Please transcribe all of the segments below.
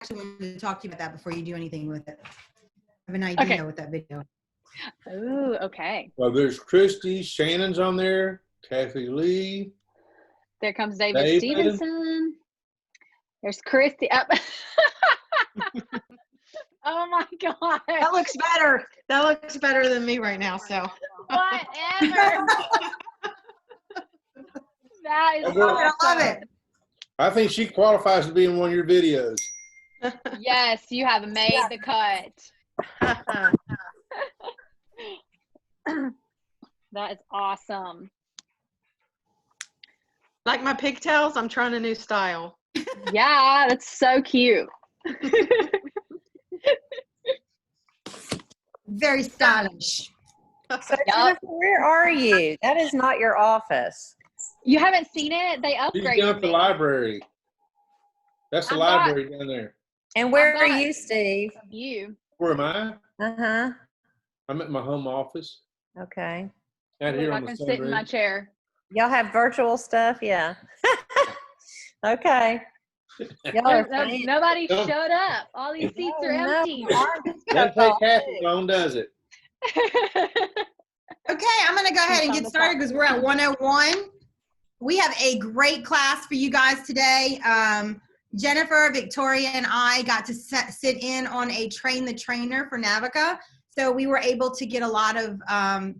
actually wanted to talk to you about that before you do anything with it. I have an idea with that video. Oh, okay. Well, there's Christy, Shannon's on there, Kathy Lee. There comes David Stevenson. There's Christy. Oh, oh my God. That looks better. That looks better than me right now. So whatever. That is awesome. I love it. I think she qualifies to be in one of your videos. Yes, you have made the cut. That is awesome. Like my pigtails, I'm trying a new style. Yeah, that's so cute. Very stylish. So Jennifer, where are you? That is not your office. You haven't seen it? They upgraded She's down at the me. library. That's the library down there. And where are you, Steve? You. Where am I? Uh-huh. I'm at my home office. Okay. Out here I on the can sit in my chair. Y'all have virtual stuff? Yeah. Okay. Y'all are Nobody showed up. All these seats are empty. Let's take Kathy along, does it? Okay, I'm going to go ahead and get started because we're at 101. We have a great class for you guys today. Jennifer, Victoria, and I got to sit in on a Train the Trainer for Navica. So we were able to get a lot of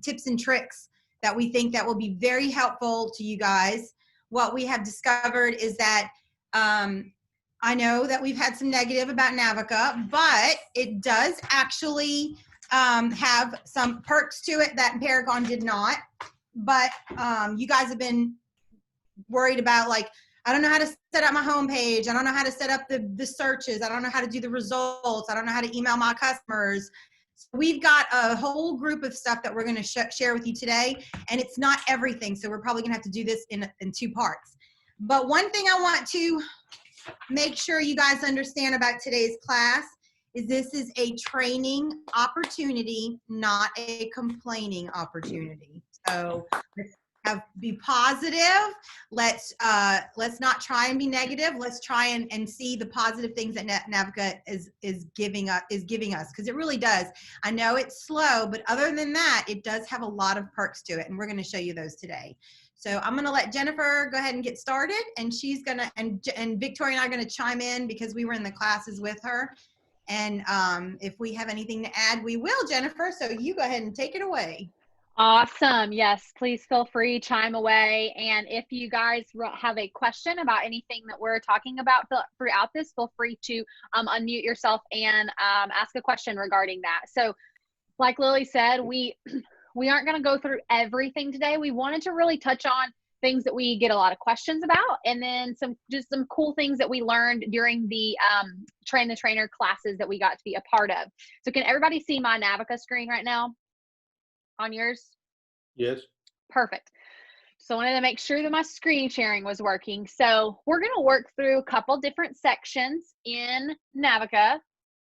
tips and tricks that we think that will be very helpful to you guys. What we have discovered is that I know that we've had some negative about Navica, but it does actually have some perks to it that Paragon did not. But you guys have been worried about, like, I don't know how to set up my homepage. I don't know how to set up the searches. I don't know how to do the results. I don't know how to email my customers. So we've got a whole group of stuff that we're going to share with you today, and it's not everything. So we're probably going to have to do this in 2 parts. But one thing I want to make sure you guys understand about today's class is this is a training opportunity, not a complaining opportunity. So be positive. Let's not try and be negative. Let's try and see the positive things that Navica is giving us, because it really does. I know it's slow, but other than that, it does have a lot of perks to it, and we're going to show you those today. So I'm going to let Jennifer go ahead and get started, and she's going to, and Victoria and I are going to chime in because we were in the classes with her. And if we have anything to add, we will, Jennifer. So you go ahead and take it away. Awesome. Yes, please feel free, chime away. And if you guys have a question about anything that we're talking about throughout this, feel free to unmute yourself and ask a question regarding that. So like Lily said, we aren't going to go through everything today. We wanted to really touch on things that we get a lot of questions about, and then some cool things that we learned during the Train the Trainer classes that we got to be a part of. So can everybody see my Navica screen right now on yours? Yes. Perfect. So I wanted to make sure that my screen sharing was working. So we're going to work through a couple different sections in Navica. I'm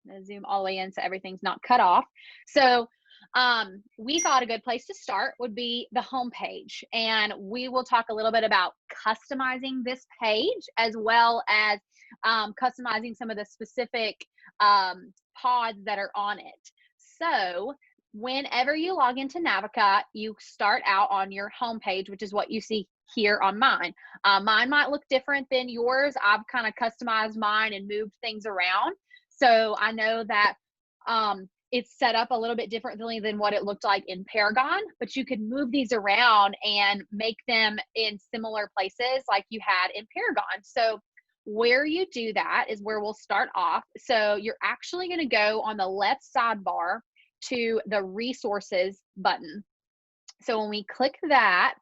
going to zoom all the way in so everything's not cut off. So we thought a good place to start would be the home page, and we will talk a little bit about customizing this page as well as customizing some of the specific pods that are on it. So whenever you log into Navica, you start out on your home page, which is what you see here on mine. Mine might look different than yours. I've kind of customized mine and moved things around. So I know that it's set up a little bit differently than what it looked like in Paragon, but you could move these around and make them in similar places like you had in Paragon. So where you do that is where we'll start off. So you're actually going to go on the left sidebar to the resources button. So when we click that,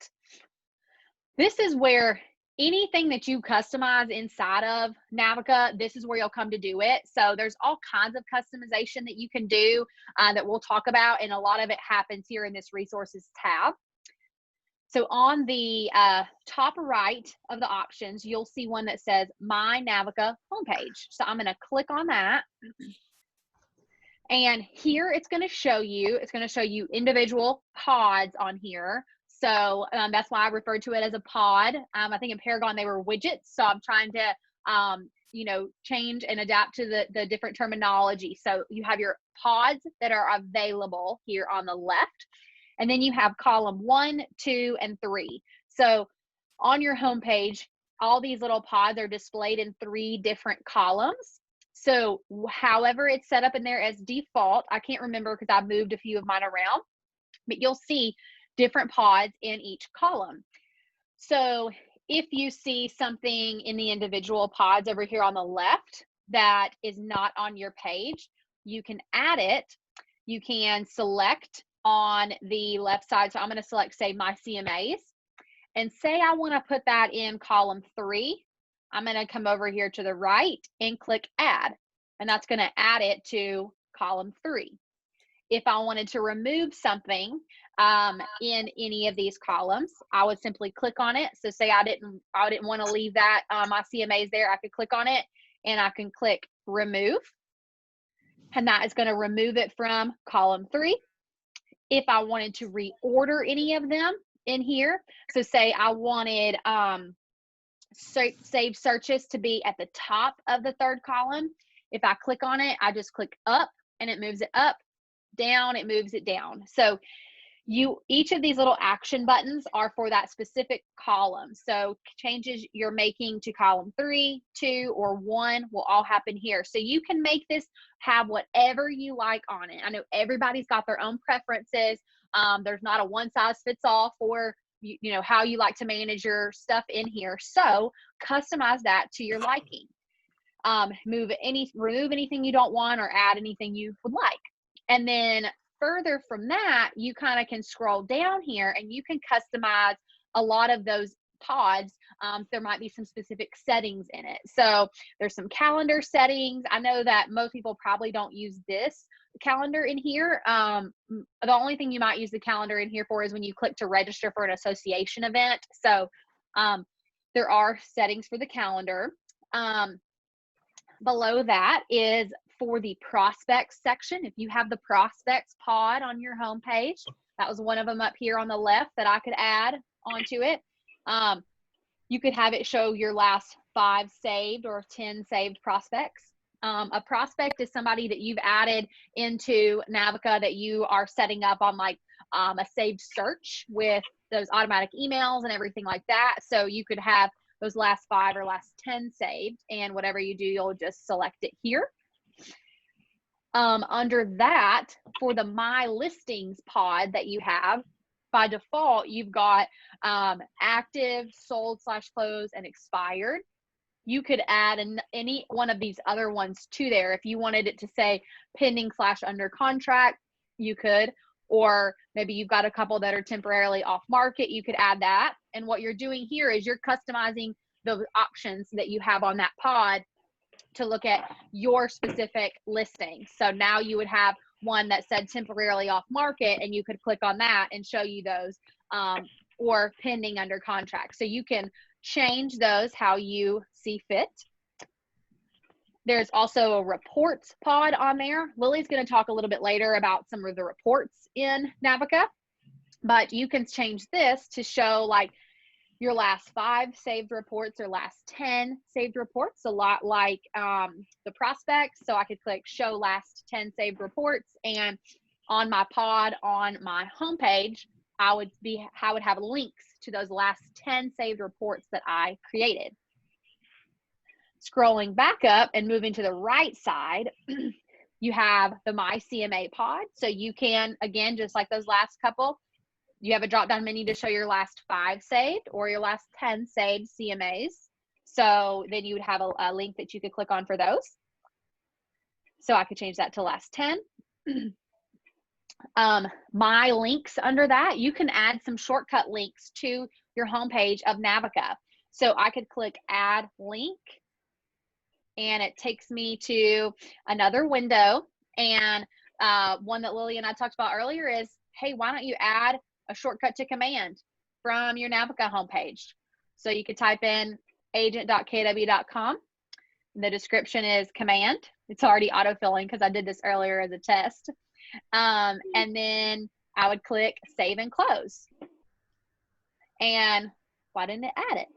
this is where anything that you customize inside of Navica, this is where you'll come to do it. So there's all kinds of customization that you can do that we'll talk about, and a lot of it happens here in this resources tab. So on the top right of the options, you'll see one that says My Navica homepage. So I'm going to click on that. And here it's going to show you individual pods on here. So that's why I referred to it as a pod. I think in Paragon they were widgets. So I'm trying to you know, change and adapt to the different terminology. So you have your pods that are available here on the left, and then you have column 1, 2, and 3. So on your homepage, all these little pods are displayed in 3 different columns. So however it's set up in there as default, I can't remember because I've moved a few of mine around, but you'll see different pods in each column. So if you see something in the individual pods over here on the left that is not on your page, you can add it. You can select on the left side. So I'm going to select, say, my CMAs, and say I want to put that in column 3. I'm going to come over here to the right and click add, and that's going to add it to column 3. If I wanted to remove something in any of these columns, I would simply click on it. So say I didn't want to leave that my CMAs there, I could click on it and I can click remove, and that is going to remove it from column 3. If I wanted to reorder any of them in here, so say I wanted saved searches to be at the top of the 3rd column, if I click on it, I just click up and it moves it up, down, it moves it down. So each of these little action buttons are for that specific column. So changes you're making to column 3, 2, or 1 will all happen here. So you can make this have whatever you like on it. I know everybody's got their own preferences. There's not a one size fits all for you know how you like to manage your stuff in here. So customize that to your liking. Remove anything you don't want or add anything you would like. And then further from that, you kind of can scroll down here and you can customize a lot of those pods. There might be some specific settings in it. So there's some calendar settings. I know that most people probably don't use this calendar in here. The only thing you might use the calendar in here for is when you click to register for an association event. So there are settings for the calendar. Below that is for the prospects section. If you have the prospects pod on your homepage, that was one of them up here on the left that I could add onto it. You could have it show your last 5 saved or 10 saved prospects. A prospect is somebody that you've added into Navica that you are setting up on like a saved search with those automatic emails and everything like that. So you could have those last 5 or last 10 saved, and whatever you do, you'll just select it here. Under that, for the My Listings pod that you have, by default, you've got active, sold / closed, and expired. You could add any one of these other ones to there. If you wanted it to say pending / under contract, you could. Or maybe you've got a couple that are temporarily off market, you could add that. And what you're doing here is you're customizing those options that you have on that pod to look at your specific listing. So now you would have one that said temporarily off market, and you could click on that and show you those, or pending under contract. So you can change those how you see fit. There's also a reports pod on there. Lily's going to talk a little bit later about some of the reports in Navica, but you can change this to show like your last 5 saved reports or last 10 saved reports, a lot like the prospects. So I could click show last 10 saved reports, and on my pod on my homepage, I would have links to those last 10 saved reports that I created. Scrolling back up and moving to the right side, you have the My CMA pod. So you can, again, just like those last couple, you have a drop-down menu to show your last 5 saved or your last 10 saved CMAs. So then you would have a link that you could click on for those. So I could change that to last 10. My links under that, you can add some shortcut links to your homepage of Navica. So I could click add link, and it takes me to another window. And one that Lily and I talked about earlier is, hey, why don't you add a shortcut to command from your Navica homepage? So you could type in agent.kw.com. The description is command. It's already autofilling because I did this earlier as a test. And then I would click save and close. And why didn't it add it?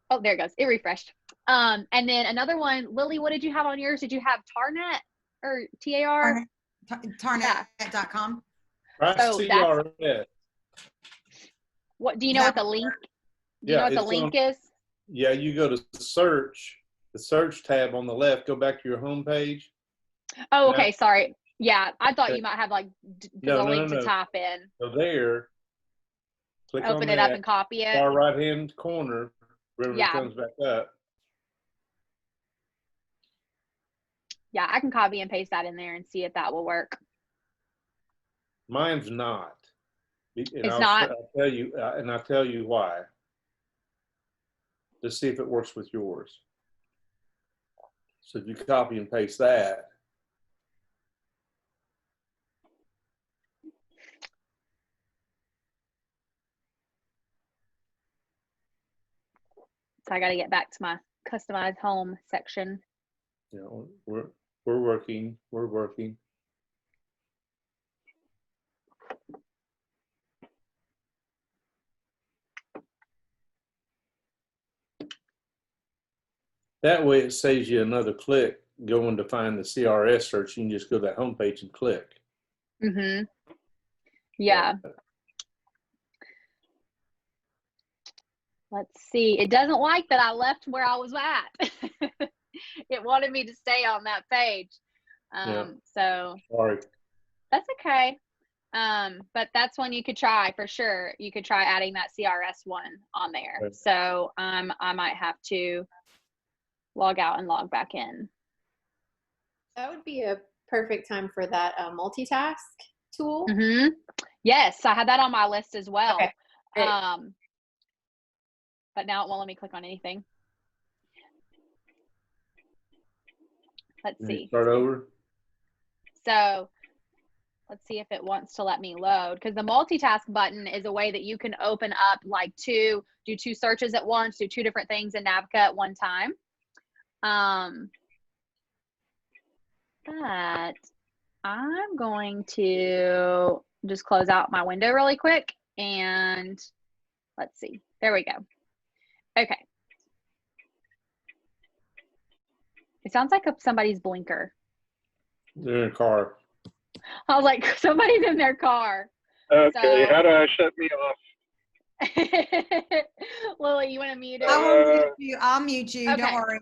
Oh, there it goes. It refreshed. And then another one, Lily, what did you have on yours? Did you have Tarnet or TAR? Tarnet.com. So that's CRS. what, do you know what the link, do you know what the link is? Yeah, you go to search, the search tab on the left, go back to your home page. Oh, okay. Sorry. Yeah. I thought Okay. you might have like No, the link to type in. So there, click on Open it up and copy it. far right-hand corner, wherever it comes back up. Yeah, I can copy and paste that in there and see if that will work. Mine's not. And It's not? I'll tell you, and I'll tell you why. To see if it works with yours. So if you copy and paste that. So I got to get back to my customized home section. You know, we're working. That way it saves you another click going to find the CRS search. You can just go to that homepage and click. Mm-hmm. Yeah. Let's see. It doesn't like that I left where I was at. It wanted me to stay on that page. So sorry. That's okay. But that's one you could try for sure. You could try adding that CRS one on there. Right. So I might have to log out and log back in. That would be a perfect time for that multitask tool. Mm-hmm. Yes, I had that on my list as well. Okay, great. But now it won't let me click on anything. Let's see. Start over. So let's see if it wants to let me load, because the multitask button is a way that you can open up like do two searches at once, do two different things in Navica at one time. But I'm going to just close out my window really quick and let's see. There we go. Okay. It sounds like somebody's blinker. They're in a car. I was like, somebody's in their car. Okay, So, how do I shut me off? Lily, you want to mute it? I'll mute you. Okay. Don't worry.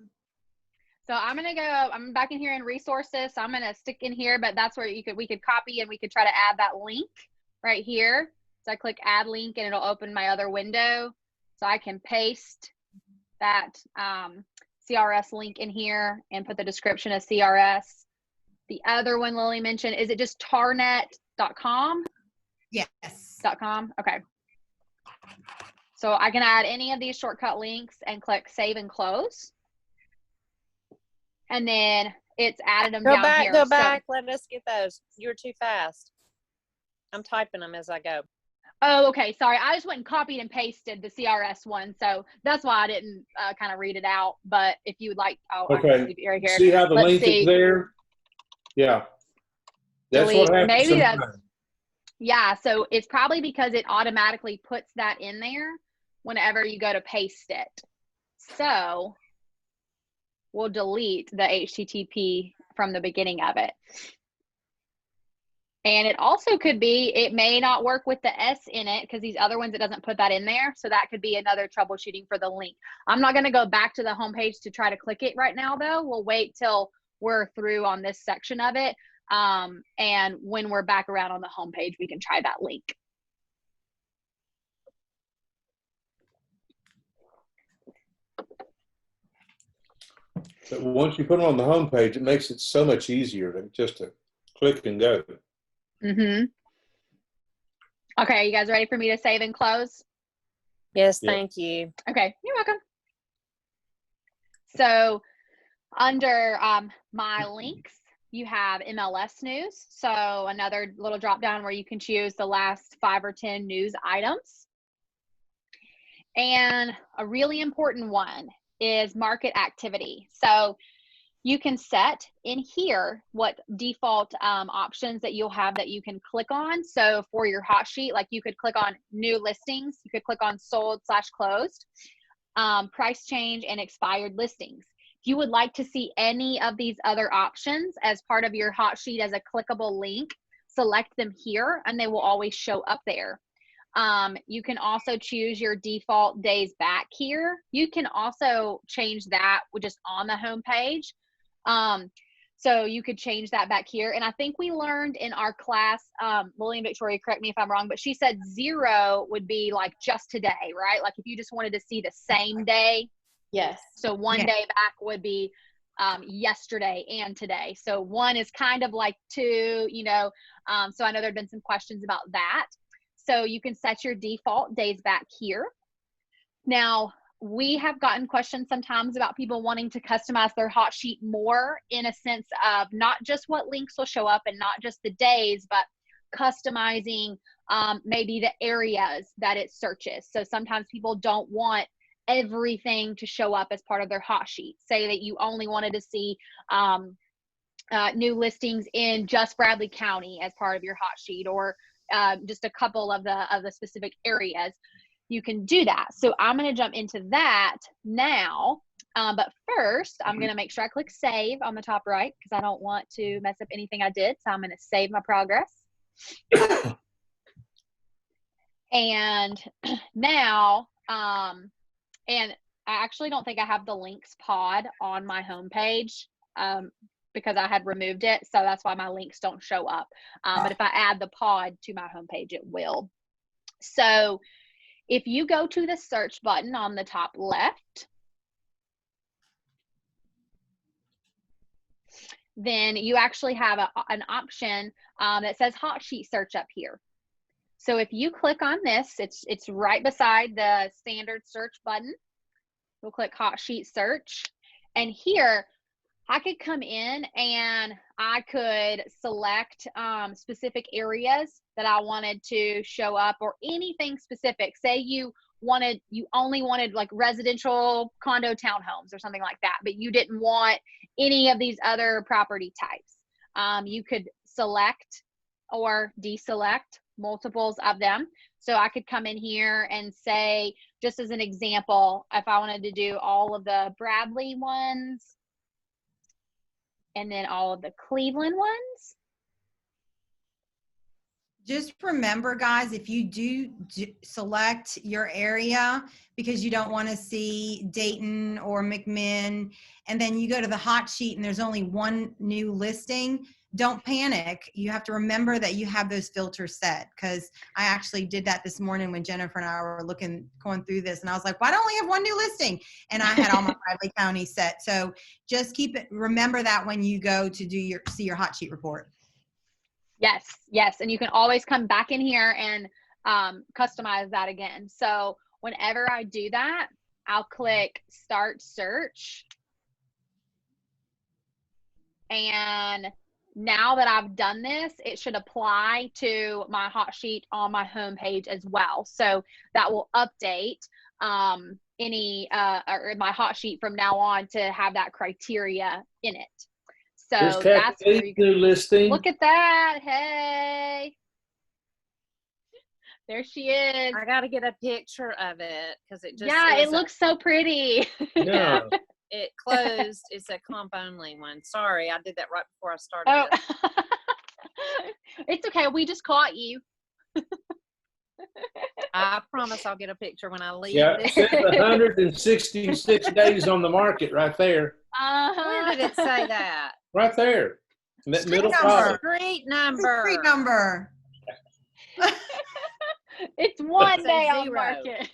So I'm back in here in resources. So I'm going to stick in here, but that's where we could copy and we could try to add that link right here. So I click add link and it'll open my other window. So I can paste that CRS link in here and put the description of CRS. The other one Lily mentioned, is it just tarnet.com? Yes. .com? Okay. So I can add any of these shortcut links and click save and close. And then it's added them down here. Go back. Let us get those. You're too fast. I'm typing them as I go. Oh, okay. Sorry. I just went and copied and pasted the CRS one. So that's why I didn't kind of read it out. But if you would like, I can leave it right here. See how the link is there? Yeah. That's delete. what happens. Maybe sometimes. that's, yeah. So it's probably because it automatically puts that in there whenever you go to paste it. So we'll delete the HTTP from the beginning of it. And it also could be, it may not work with the S in it because these other ones, it doesn't put that in there. So that could be another troubleshooting for the link. I'm not going to go back to the homepage to try to click it right now, though. We'll wait till we're through on this section of it. And when we're back around on the homepage, we can try that link. But once you put them on the homepage, it makes it so much easier to click and go. Mm-hmm. Okay, you guys ready for me to save and close? Yes, thank you. Okay, you're welcome. So under my links, you have MLS news. So another little drop down where you can choose the last 5 or 10 news items. And a really important one is market activity. So you can set in here what default options that you'll have that you can click on. So for your hot sheet, like you could click on new listings, you could click on sold/closed. price change, and expired listings. If you would like to see any of these other options as part of your hot sheet as a clickable link, select them here and they will always show up there. You can also choose your default days back here. You can also change that just on the home page. So you could change that back here. And I think we learned in our class, Lily and Victoria, correct me if I'm wrong, but she said 0 would be like just today, right? Like if you just wanted to see the same day. Yes. So one day back would be yesterday and today. So 1 is kind of like 2, you know. So I know there'd been some questions about that. So you can set your default days back here. Now, we have gotten questions sometimes about people wanting to customize their hot sheet more in a sense of not just what links will show up and not just the days, but customizing maybe the areas that it searches. So sometimes people don't want everything to show up as part of their hot sheet. Say that you only wanted to see new listings in just Bradley County as part of your hot sheet, or just a couple of the specific areas. You can do that. So I'm going to jump into that now. But first, I'm going to make sure I click save on the top right because I don't want to mess up anything I did. So I'm going to save my progress. And now, and I actually don't think I have the links pod on my homepage because I had removed it. So that's why my links don't show up. But if I add the pod to my homepage, it will. So if you go to the search button on the top left, then you actually have an option that says hot sheet search up here. So if you click on this, it's right beside the standard search button. We'll click hot sheet search. And here, I could come in and I could select specific areas that I wanted to show up, or anything specific. Say you only wanted like residential condo townhomes or something like that, but you didn't want any of these other property types. You could select or deselect multiples of them. So I could come in here and say, just as an example, if I wanted to do all of the Bradley ones, and then all of the Cleveland ones. Just remember, guys, if you do select your area because you don't want to see Dayton or McMinn, and then you go to the hot sheet and there's only one new listing, don't panic. You have to remember that you have those filters set, because I actually did that this morning when Jennifer and I were going through this, and I was like, why don't we have one new listing? And I had all my Bradley County set. So just remember that when you go to see your hot sheet report. Yes. And you can always come back in here and customize that again. So whenever I do that, I'll click start search. And now that I've done this, it should apply to my hot sheet on my home page as well. So that will update or my hot sheet from now on to have that criteria in it. So that's where you new listing. Look at that. Hey. There she is. I got to get a picture of it because it just it looks so pretty. Yeah. It closed. It's a comp only one. Sorry, I did that right before I started. It's okay. We just caught you. I promise I'll get a picture when I leave. Yeah, it says 166 days on the market right there. Where did it say that? Right there. In that Street middle number. column. Street number. Street number. It's one It's a day on 0. market.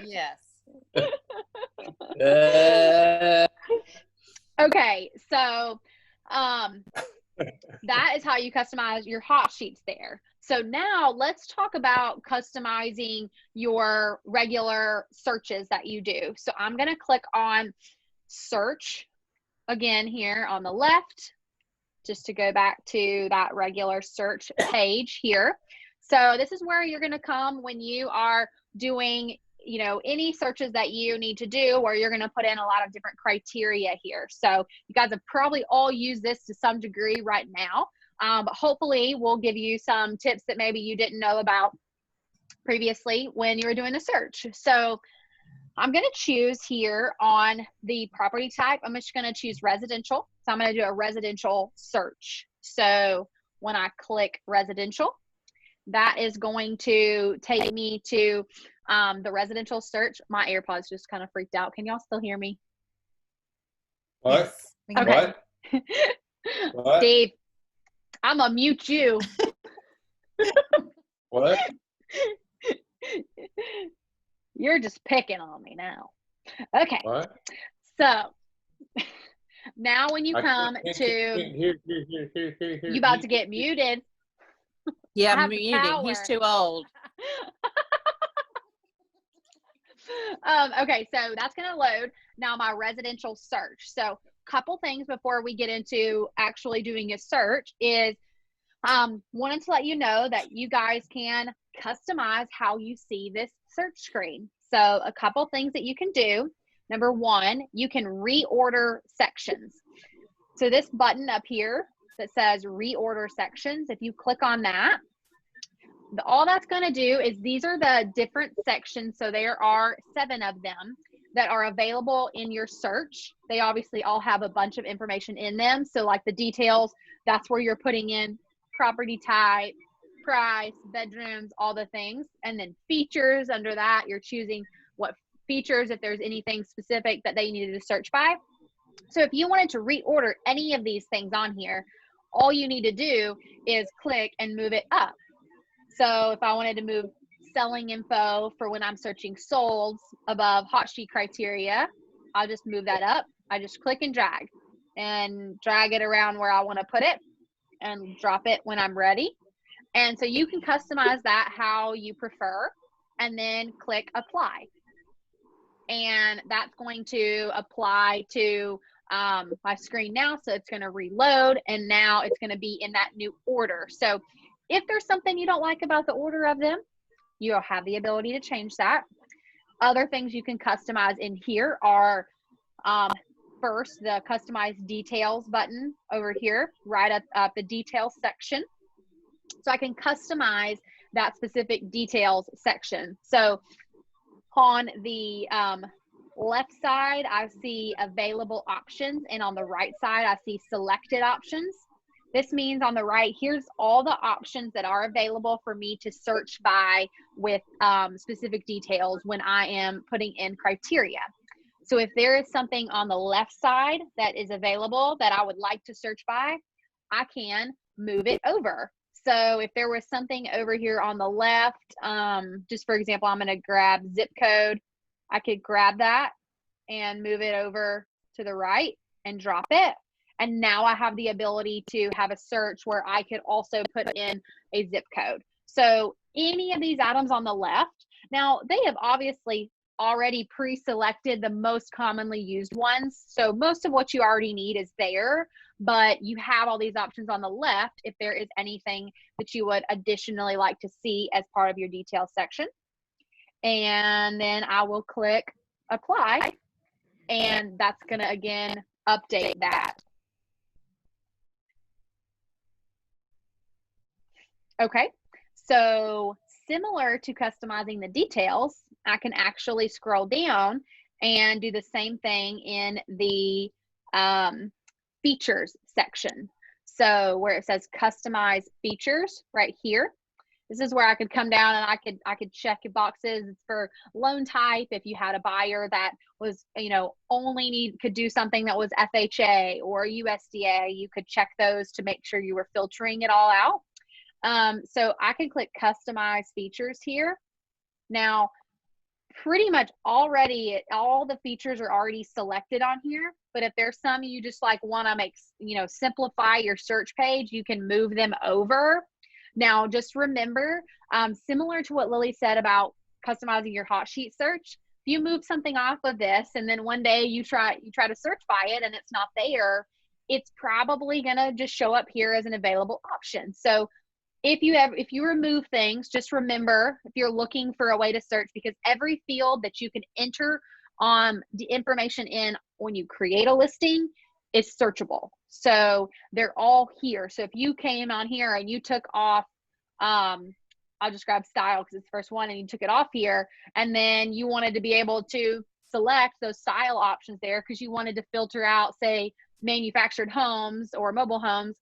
Yes. Okay, so that is how you customize your hot sheets there. So now let's talk about customizing your regular searches that you do. So I'm going to click on search again here on the left, just to go back to that regular search page here. So this is where you're going to come when you are doing, any searches that you need to do, where you're going to put in a lot of different criteria here. So you guys have probably all used this to some degree right now, but hopefully we'll give you some tips that maybe you didn't know about previously when you were doing a search. So I'm going to choose here on the property type. I'm just going to choose residential. So I'm going to do a residential search. So when I click residential, that is going to take me to the residential search. My AirPods just kind of freaked out. Can y'all still hear me? What? Yes. We can- Okay. What? What? Steve, I'm going to mute you. What? You're just picking on me now. Okay. What? So now when you come Here. you about to get muted. I Yeah, have the muted. He's power. too old. Okay, so that's going to load now my residential search. So couple things before we get into actually doing a search is wanted to let you know that you guys can customize how you see this search screen. So a couple things that you can do. Number one, you can reorder sections. So this button up here that says reorder sections, if you click on that, all that's going to do is these are the different sections. So there are 7 of them that are available in your search. They obviously all have a bunch of information in them. So like the details, that's where you're putting in property type, price, bedrooms, all the things. And then features under that, you're choosing what features, if there's anything specific that they needed to search by. So if you wanted to reorder any of these things on here, all you need to do is click and move it up. So if I wanted to move selling info for when I'm searching solds above hot sheet criteria, I'll just move that up. I just click and drag it around where I want to put it and drop it when I'm ready. And so you can customize that how you prefer and then click apply. And that's going to apply to my screen now. So it's going to reload and now it's going to be in that new order. So if there's something you don't like about the order of them, you'll have the ability to change that. Other things you can customize in here are first, the customize details button over here, right up the details section. So I can customize that specific details section. So on the left side, I see available options, and on the right side, I see selected options. This means on the right, here's all the options that are available for me to search by with specific details when I am putting in criteria. So if there is something on the left side that is available that I would like to search by, I can move it over. So if there was something over here on the left, just for example, I'm going to grab zip code. I could grab that and move it over to the right and drop it. And now I have the ability to have a search where I could also put in a zip code. So any of these items on the left, now they have obviously already pre-selected the most commonly used ones. So most of what you already need is there, but you have all these options on the left if there is anything that you would additionally like to see as part of your details section. And then I will click apply, and that's going to again update that. Okay, so similar to customizing the details, I can actually scroll down and do the same thing in the features section. So where it says customize features right here, this is where I could come down and I could check boxes. It's for loan type. If you had a buyer that was, only could do something that was FHA or USDA, you could check those to make sure you were filtering it all out. So I can click customize features here. Now, pretty much already, all the features are already selected on here, but if there's some you just want to make, simplify your search page, you can move them over. Now, just remember, similar to what Lily said about customizing your hot sheet search, if you move something off of this and then one day you try to search by it and it's not there, it's probably gonna just show up here as an available option. So if you remove things, just remember if you're looking for a way to search, because every field that you can enter the information in when you create a listing is searchable. So they're all here. So if you came on here and you took off I'll just grab style because it's the first one, and you took it off here, and then you wanted to be able to select those style options there because you wanted to filter out, say, manufactured homes or mobile homes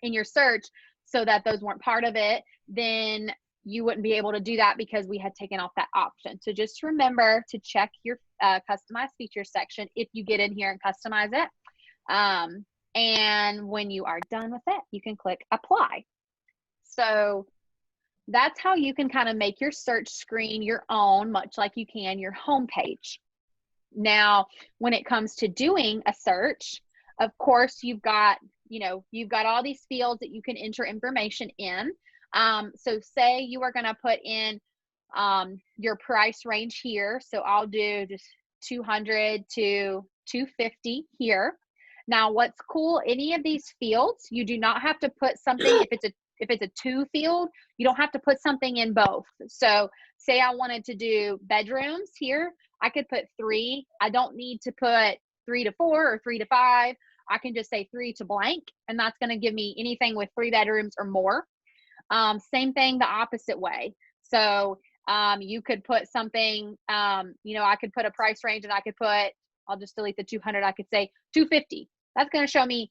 in your search so that those weren't part of it, then you wouldn't be able to do that because we had taken off that option. So just remember to check your customized features section if you get in here and customize it. And when you are done with it, you can click apply. So that's how you can kind of make your search screen your own, much like you can your homepage. Now, when it comes to doing a search, of course, you've got all these fields that you can enter information in. So say you are going to put in your price range here. So I'll do just 200 to 250 here. Now, what's cool, any of these fields, you do not have to put something, if it's a to field, you don't have to put something in both. So say I wanted to do bedrooms here, I could put 3. I don't need to put 3 to 4 or 3 to 5. I can just say 3 to blank, and that's going to give me anything with 3 bedrooms or more. Same thing the opposite way. So you could put something, I could put a price range, and I could put, I'll just delete the 200. I could say 250. That's going to show me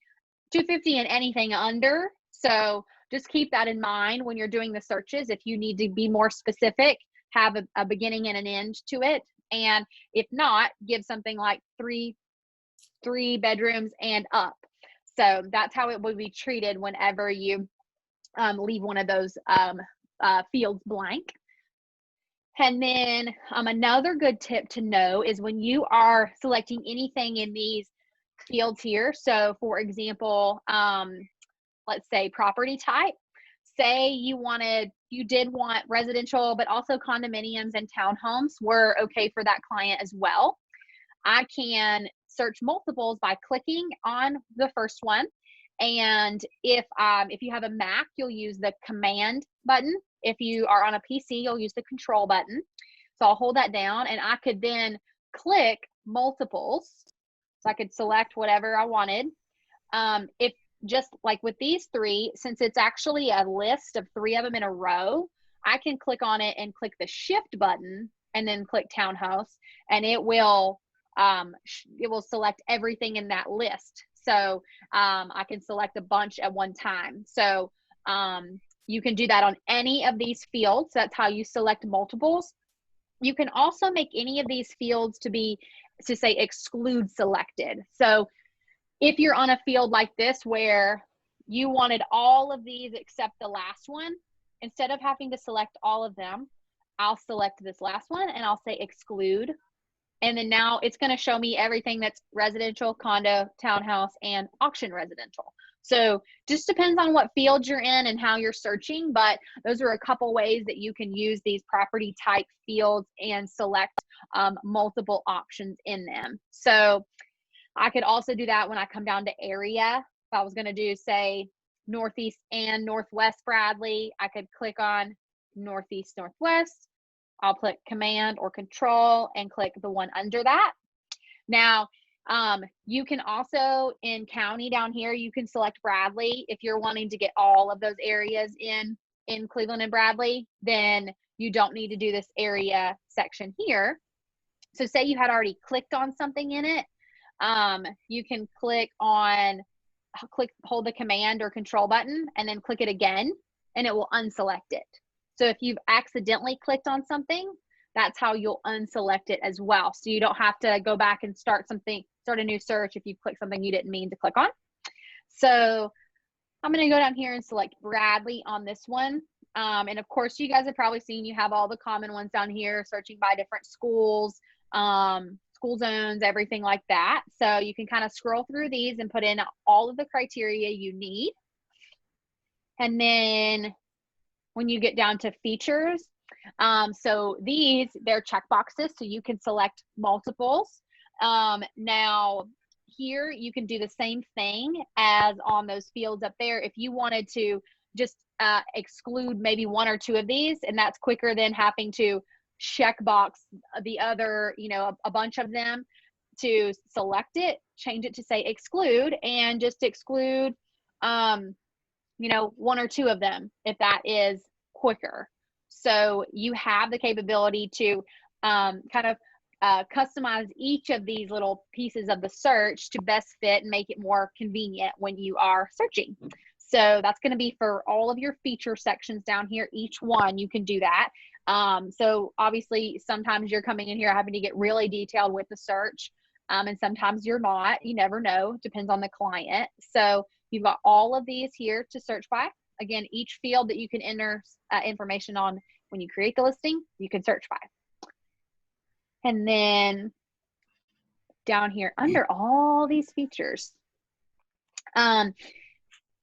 250 and anything under. So just keep that in mind when you're doing the searches. If you need to be more specific, have a beginning and an end to it. And if not, give something like 3 bedrooms and up. So that's how it would be treated whenever you leave one of those fields blank. And then another good tip to know is when you are selecting anything in these fields here. So for example, let's say property type. Say you did want residential, but also condominiums and townhomes were okay for that client as well. I can search multiples by clicking on the first one. And if you have a Mac, you'll use the command button. If you are on a PC, you'll use the control button. So I'll hold that down, and I could then click multiples. So I could select whatever I wanted. If just like with these 3, since it's actually a list of 3 of them in a row, I can click on it and click the shift button and then click townhouse, and it will select everything in that list. So I can select a bunch at one time. So you can do that on any of these fields. That's how you select multiples. You can also make any of these fields to say exclude selected. So if you're on a field like this where you wanted all of these except the last one, instead of having to select all of them, I'll select this last one and I'll say exclude. And then now it's going to show me everything that's residential, condo, townhouse, and auction residential. So just depends on what field you're in and how you're searching, but those are a couple ways that you can use these property type fields and select multiple options in them. So I could also do that when I come down to area. If I was going to do, say, Northeast and Northwest Bradley, I could click on Northeast, Northwest. I'll click command or control and click the one under that. Now, you can also, in county down here, you can select Bradley. If you're wanting to get all of those areas in Cleveland and Bradley, then you don't need to do this area section here. So say you had already clicked on something in it, you can hold the command or control button and then click it again, and it will unselect it. So if you've accidentally clicked on something, that's how you'll unselect it as well. So you don't have to go back and start a new search if you click something you didn't mean to click on. So I'm going to go down here and select Bradley on this one. And of course, you guys have probably seen you have all the common ones down here, searching by different schools, school zones, everything like that. So you can kind of scroll through these and put in all of the criteria you need. And then when you get down to features, so they're checkboxes, so you can select multiples. Now here you can do the same thing as on those fields up there. If you wanted to just exclude maybe 1 or 2 of these, and that's quicker than having to checkbox the other, a bunch of them, to select it, change it to say exclude, and just exclude 1 or 2 of them if that is quicker. So you have the capability to customize each of these little pieces of the search to best fit and make it more convenient when you are searching. So that's going to be for all of your feature sections down here. Each one, you can do that. So obviously, sometimes you're coming in here having to get really detailed with the search, and sometimes you're not. You never know. Depends on the client. So you've got all of these here to search by. Again, each field that you can enter information on when you create the listing, you can search by. And then down here under all these features,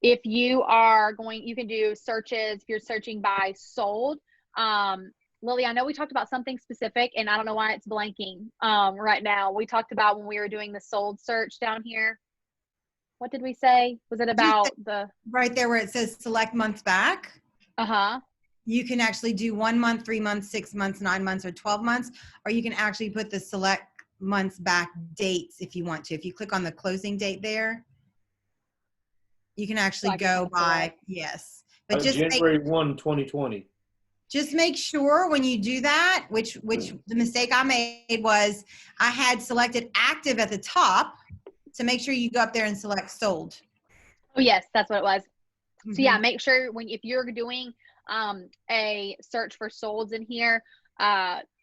if you are going, you can do searches. If you're searching by sold, Lily, I know we talked about something specific, and I don't know why it's blanking right now. We talked about when we were doing the sold search down here. What did we say? Was it about the right there where it says select months back? Uh-huh. You can actually do 1 month, 3 months, 6 months, 9 months, or 12 months, or you can actually put the select months back dates if you want to. If you click on the closing date there, you can actually go by, yes. But just January 1, 2020. Just make sure when you do that, which the mistake I made was I had selected active at the top. So make sure you go up there and select sold. Oh yes, that's what it was. So yeah, make sure if you're doing a search for solds in here,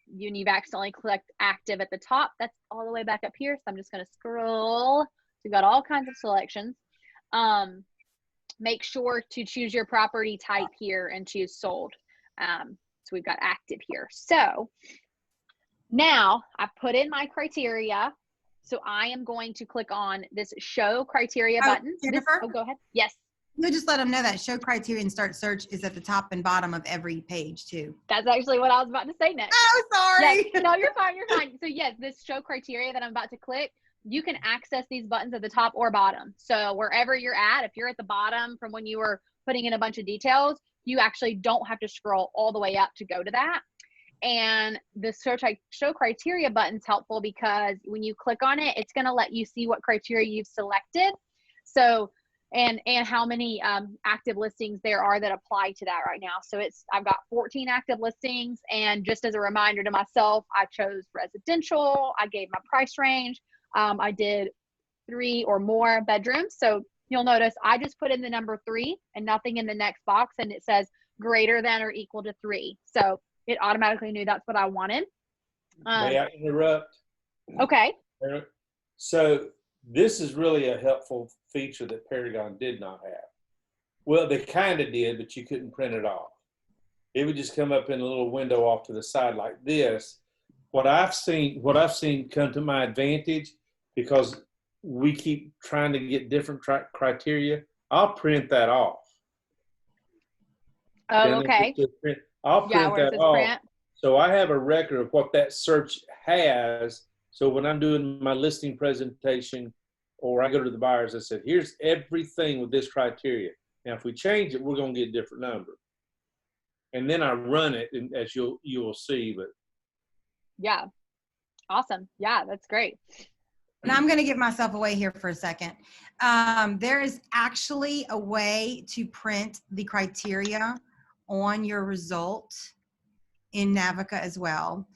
you've accidentally clicked active at the top. That's all the way back up here. So I'm just going to scroll. So you've got all kinds of selections. Make sure to choose your property type here and choose sold. So we've got active here. So now I put in my criteria. So I am going to click on this show criteria button. Jennifer? Go ahead. Yes. You'll just let them know that show criteria and start search is at the top and bottom of every page too. That's actually what I was about to say next. Oh, sorry. Yes. No, you're fine. You're fine. So yes, this show criteria that I'm about to click, you can access these buttons at the top or bottom. So wherever you're at, if you're at the bottom from when you were putting in a bunch of details, you actually don't have to scroll all the way up to go to that. And the show criteria button is helpful because when you click on it, it's going to let you see what criteria you've selected. So, and how many active listings there are that apply to that right now. So I've got 14 active listings. And just as a reminder to myself, I chose residential. I gave my price range. I did 3 or more bedrooms. So you'll notice I just put in the number 3 and nothing in the next box. And it says greater than or equal to 3. So it automatically knew that's what I wanted. May I interrupt? Okay. So this is really a helpful feature that Paragon did not have. Well, they kind of did, but you couldn't print it off. It would just come up in a little window off to the side like this. What I've seen come to my advantage, because we keep trying to get different criteria, I'll print that off. Oh, okay. I'll print that off. Print. So I have a record of what that search has. So when I'm doing my listing presentation or I go to the buyers, I said, here's everything with this criteria. Now, if we change it, we're going to get a different number. And then I run it, and as you will see. But yeah, awesome. Yeah, that's great. Now I'm going to give myself away here for a second. There is actually a way to print the criteria on your result in Navica as well.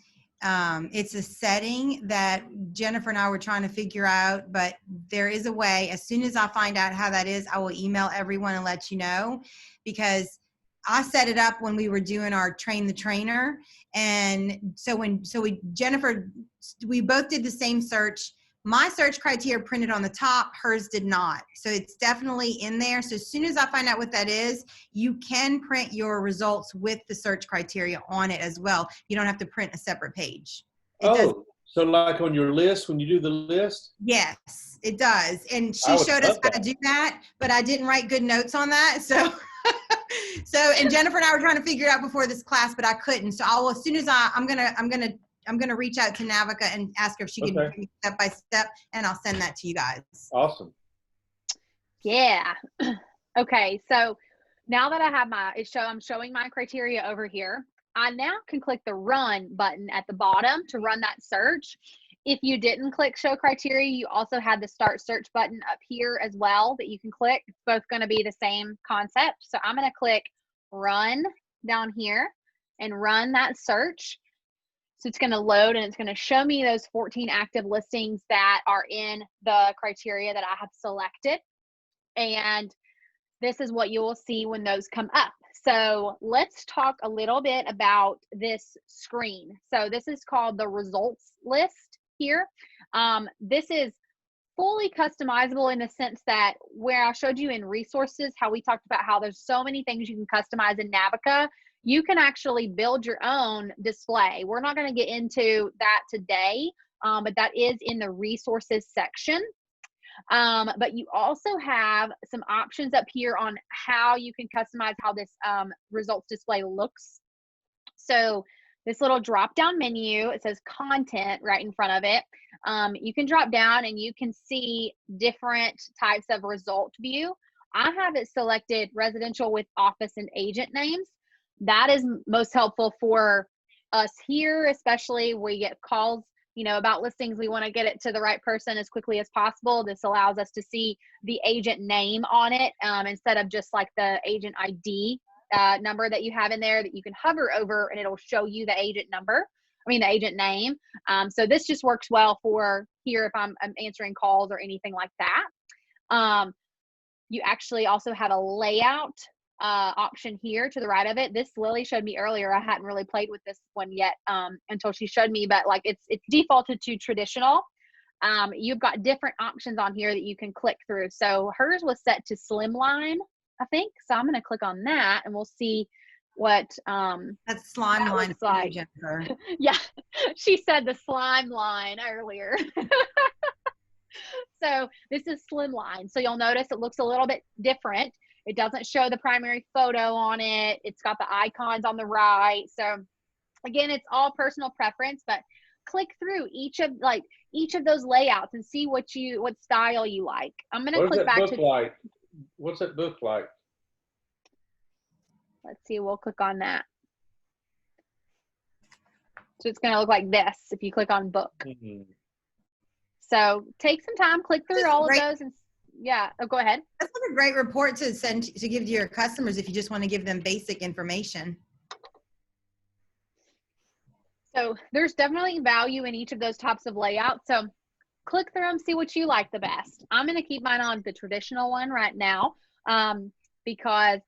It's a setting that Jennifer and I were trying to figure out, but there is a way. As soon as I find out how that is, I will email everyone and let you know, because I set it up when we were doing our train the trainer. And so Jennifer, we both did the same search. My search criteria printed on the top, hers did not. So it's definitely in there. So as soon as I find out what that is, you can print your results with the search criteria on it as well. You don't have to print a separate page. So like on your list, when you do the list? Yes, it does. And she showed us how to do that, but I didn't write good notes on that. So, and Jennifer and I were trying to figure it out before this class, but I couldn't. So as soon as I'm going to reach out to Navica and ask her if she can do step by step, and I'll send that to you guys. Awesome. Yeah. Okay. So now that I have I'm showing my criteria over here. I now can click the run button at the bottom to run that search. If you didn't click show criteria, you also had the start search button up here as well that you can click. It's both going to be the same concept. So I'm going to click run down here and run that search. So it's going to load and it's going to show me those 14 active listings that are in the criteria that I have selected. And this is what you will see when those come up. So let's talk a little bit about this screen. So this is called the results list here. This is fully customizable in the sense that where I showed you in resources, how we talked about how there's so many things you can customize in Navica, you can actually build your own display. We're not going to get into that today, but that is in the resources section. But you also have some options up here on how you can customize how this results display looks. So this little drop down menu, it says content right in front of it. You can drop down and you can see different types of result view. I have it selected residential with office and agent names. That is most helpful for us here, especially we get calls, you know, about listings. We want to get it to the right person as quickly as possible. This allows us to see the agent name on it instead of just like the agent ID number that you have in there that you can hover over and it'll show you the agent number. I mean, the agent name. So this just works well for here if I'm answering calls or anything like that. You actually also have a layout option here to the right of it. This Lily showed me earlier. I hadn't really played with this one yet until she showed me, but like it's defaulted to traditional. You've got different options on here that you can click through. So hers was set to slimline, I think. So I'm going to click on that and we'll see what That's slime that line looks like. Jennifer. Yeah, she said the slime line earlier. So this is slimline. So you'll notice it looks a little bit different. It doesn't show the primary photo on it. It's got the icons on the right. So again, it's all personal preference, but click through each of those layouts and see what style you like. I'm going to click back to like? What's that book like? Let's see, we'll click on that. So it's going to look like this if you click on book. Mm-hmm. So take some time, click through all of those and yeah. Oh, go ahead. That's a great report to send to give to your customers if you just want to give them basic information. So there's definitely value in each of those types of layouts. So click through them, see what you like the best. I'm going to keep mine on the traditional one right now because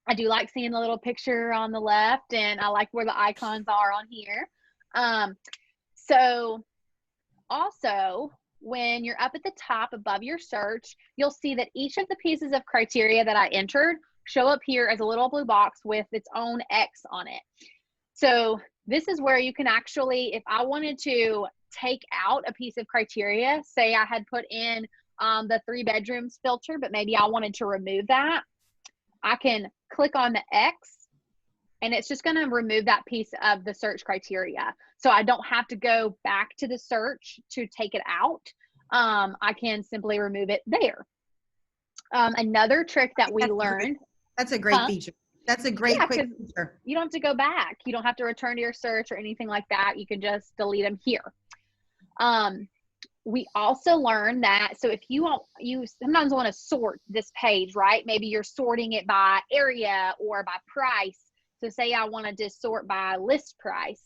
I do like seeing the little picture on the left and I like where the icons are on here. So also, when you're up at the top above your search, you'll see that each of the pieces of criteria that I entered show up here as a little blue box with its own X on it. So this is where you can actually, if I wanted to take out a piece of criteria, say I had put in the 3 bedrooms filter, but maybe I wanted to remove that, I can click on the X and it's just going to remove that piece of the search criteria. So I don't have to go back to the search to take it out. I can simply remove it there. Another trick that we learned. That's a great feature. That's a great quick feature. You don't have to go back. You don't have to return to your search or anything like that. You can just delete them here. We also learned that, so if you sometimes want to sort this page, right? Maybe you're sorting it by area or by price. So say I wanted to sort by list price.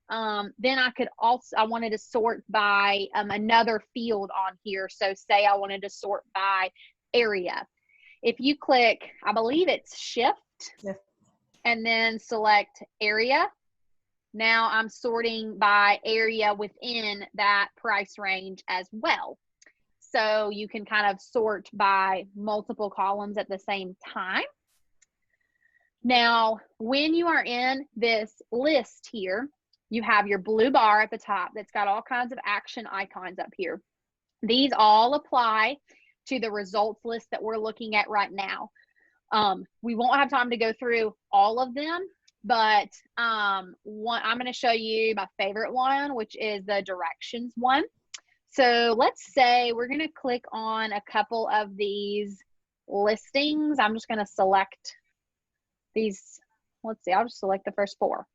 Then I wanted to sort by another field on here. So say I wanted to sort by area. If you click, I believe it's shift and then select area. Now I'm sorting by area within that price range as well. So you can kind of sort by multiple columns at the same time. Now, when you are in this list here, you have your blue bar at the top that's got all kinds of action icons up here. These all apply to the results list that we're looking at right now. We won't have time to go through all of them, but I'm going to show you my favorite one, which is the directions one. So let's say we're going to click on a couple of these listings. I'm just going to select these. Let's see, I'll just select the first 4.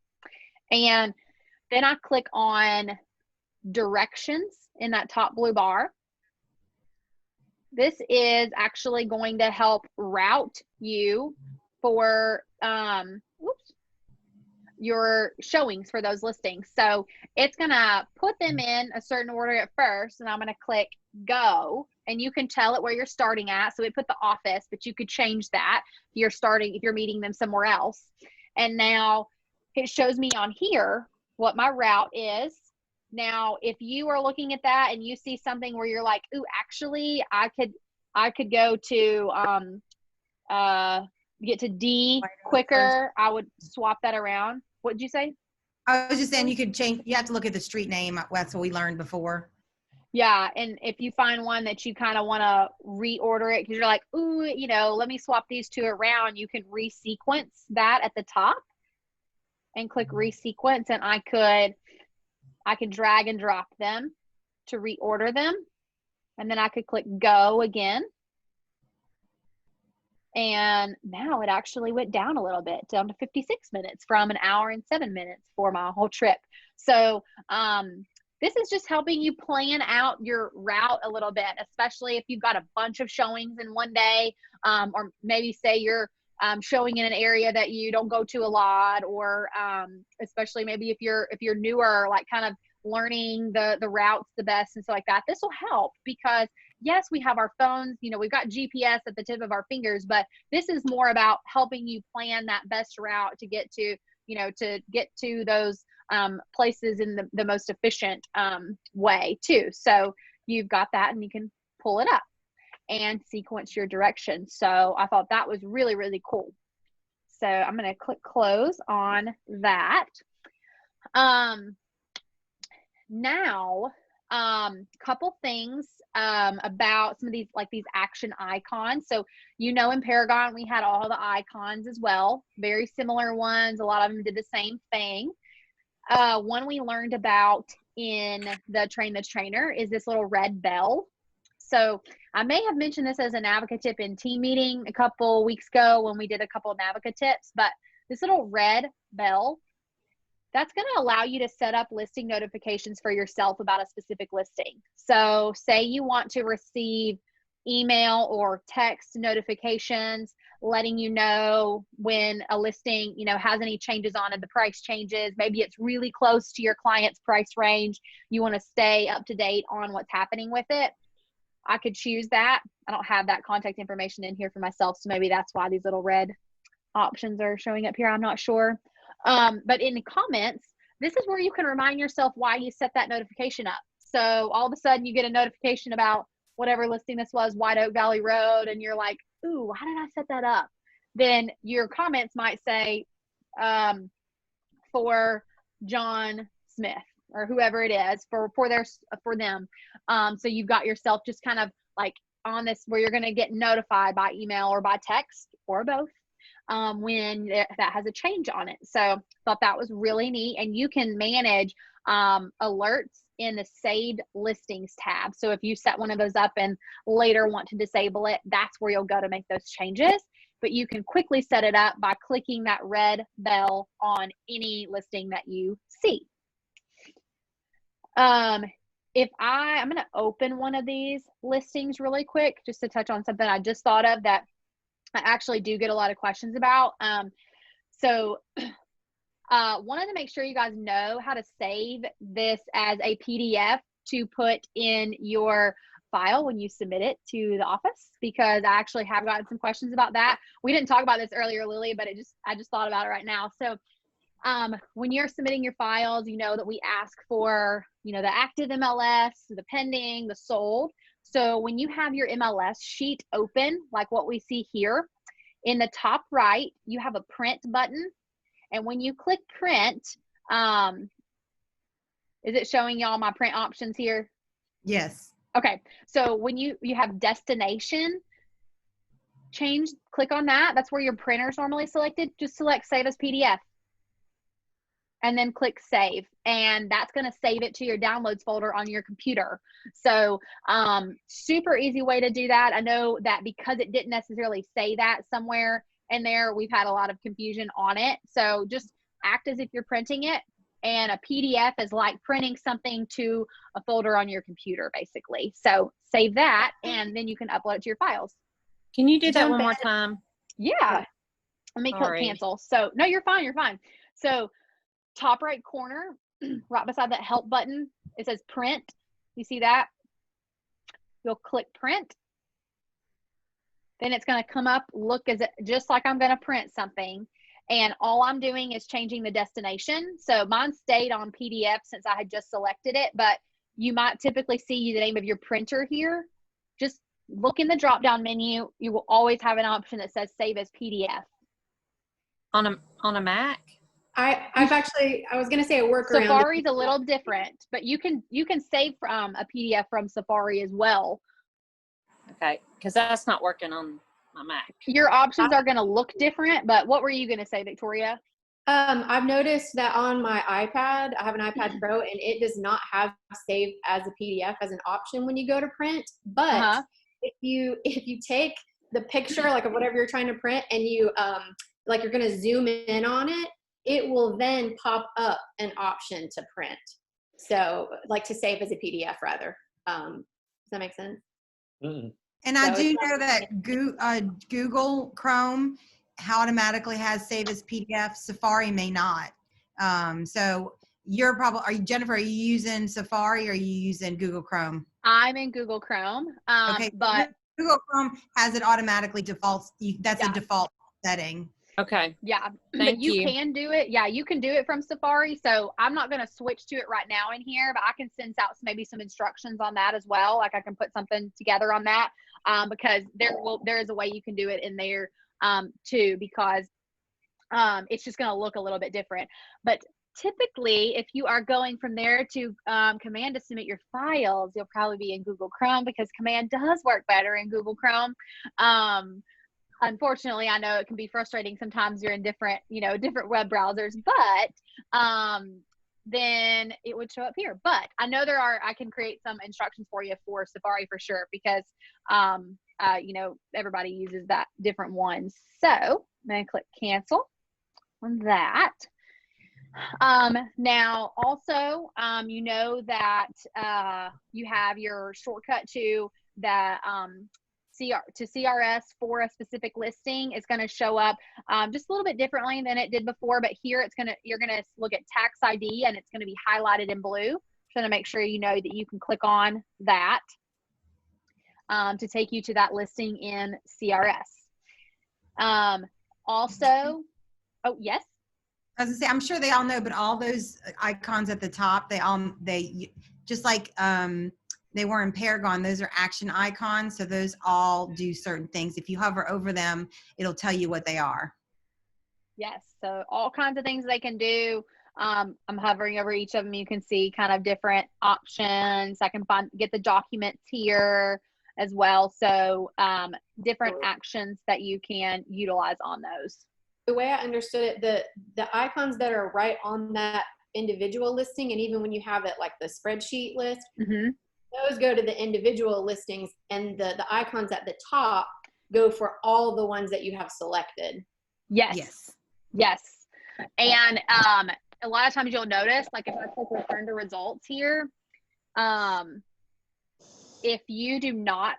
And then I click on directions in that top blue bar. This is actually going to help route you for, oops, your showings for those listings. So it's going to put them in a certain order at first, and I'm going to click go, and you can tell it where you're starting at. So it put the office, but you could change that if you're meeting them somewhere else. And now it shows me on here what my route is. Now, if you are looking at that and you see something where you're like, ooh, actually I could go to get to D quicker, I would swap that around. What did you say? I was just saying you could change, you have to look at the street name. That's what we learned before. Yeah, and if you find one that you kind of want to reorder it because you're like, ooh, let me swap these two around, you can resequence that at the top and click resequence, and I could drag and drop them to reorder them, and then I could click go again. And now it actually went down a little bit, down to 56 minutes from an hour and 7 minutes for my whole trip. So this is just helping you plan out your route a little bit, especially if you've got a bunch of showings in one day, or maybe say you're showing in an area that you don't go to a lot, or especially maybe if you're newer, like kind of learning the routes the best and stuff like that. This will help because yes, we have our phones, we've got GPS at the tip of our fingers, but this is more about helping you plan that best route to get to those places in the most efficient way too. So you've got that, and you can pull it up and sequence your direction. So I thought that was really, really cool. So I'm going to click close on that. Now, couple things about some of these action icons. So, in Paragon, we had all the icons as well, very similar ones. A lot of them did the same thing. One we learned about in the Train the Trainer is this little red bell. So I may have mentioned this as a Navica tip in team meeting a couple weeks ago when we did a couple of Navica tips, but this little red bell, that's going to allow you to set up listing notifications for yourself about a specific listing. So say you want to receive email or text notifications letting you know when a listing, has any changes on it, the price changes, maybe it's really close to your client's price range. You want to stay up to date on what's happening with it. I could choose that. I don't have that contact information in here for myself, so maybe that's why these little red options are showing up here. I'm not sure. But in the comments, this is where you can remind yourself why you set that notification up. So all of a sudden you get a notification about whatever listing this was, White Oak Valley Road, and you're like, ooh, why did I set that up? Then your comments might say, for John Smith or whoever it is, for them. So you've got yourself just kind of like on this where you're going to get notified by email or by text or both when that has a change on it. So thought that was really neat. And you can manage alerts in the saved listings tab. So if you set one of those up and later want to disable it, that's where you'll go to make those changes. But you can quickly set it up by clicking that red bell on any listing that you see. I'm going to open one of these listings really quick just to touch on something I just thought of that I actually do get a lot of questions about. Wanted to make sure you guys know how to save this as a PDF to put in your file when you submit it to the office, because I actually have gotten some questions about that. We didn't talk about this earlier, Lily, but I just thought about it right now. So when you're submitting your files, that we ask for, the active MLS, the pending, the sold. So when you have your MLS sheet open, like what we see here, in the top right, you have a print button. And when you click print, is it showing y'all my print options here? Yes. Okay. So when you have destination, click on that. That's where your printer's normally selected. Just select save as PDF. And then click save, and that's going to save it to your downloads folder on your computer. So super easy way to do that. I know that because it didn't necessarily say that somewhere in there, we've had a lot of confusion on it. So just act as if you're printing it, and a PDF is like printing something to a folder on your computer, basically. So save that, and then you can upload it to your files. Can you do that one more time? Yeah. Let me click cancel. So no, you're fine. You're fine. So top right corner, right beside that help button, it says print. You see that? You'll click print. Then it's going to come up, look as it, just like I'm going to print something. And all I'm doing is changing the destination. So mine stayed on PDF since I had just selected it, but you might typically see the name of your printer here. Just look in the drop-down menu. You will always have an option that says save as PDF. On a Mac? I was going to say a workaround. Safari's a little different, but you can save from a PDF from Safari as well. Okay, because that's not working on my Mac. Your options are going to look different, but what were you going to say, Victoria? I've noticed that on my iPad, I have an iPad Pro, and it does not have save as a PDF as an option when you go to print. But if you take the picture, like of whatever you're trying to print, and you like you're going to zoom in on it, it will then pop up an option to print. So like to save as a PDF rather. Does that make sense? Mm-mm. And I do know that Google Chrome automatically has save as PDF. Safari may not. So Jennifer, are you using Safari or are you using Google Chrome? I'm in Google Chrome. Okay, but Google Chrome has it automatically defaults. That's a default setting. Okay. Yeah, Thank but you you. can do it. Yeah, you can do it from Safari. So I'm not going to switch to it right now in here, but I can send out maybe some instructions on that as well. Like I can put something together on that because there is a way you can do it in there too, because it's just going to look a little bit different. But typically, if you are going from there to Command to submit your files, you'll probably be in Google Chrome because Command does work better in Google Chrome. Unfortunately, I know it can be frustrating sometimes you're in different web browsers, but then it would show up here. But I know I can create some instructions for you for Safari for sure, because everybody uses that different ones. So I'm going to click cancel on that. Now also, you know that you have your shortcut to the CRS for a specific listing. It's going to show up just a little bit differently than it did before, but here you're going to look at tax ID and it's going to be highlighted in blue. So to make sure you know that you can click on that to take you to that listing in CRS. Also, oh yes. I was gonna say, I'm sure they all know, but all those icons at the top, they just like they were in Paragon, those are action icons. So those all do certain things. If you hover over them, it'll tell you what they are. Yes, so all kinds of things they can do. I'm hovering over each of them. You can see kind of different options. I can get the documents here as well. So different actions that you can utilize on those. The way I understood it, the icons that are right on that individual listing, and even when you have it like the spreadsheet list, those go to the individual listings, and the icons at the top go for all the ones that you have selected. Yes. And a lot of times you'll notice, like if I click return to results here, if you do not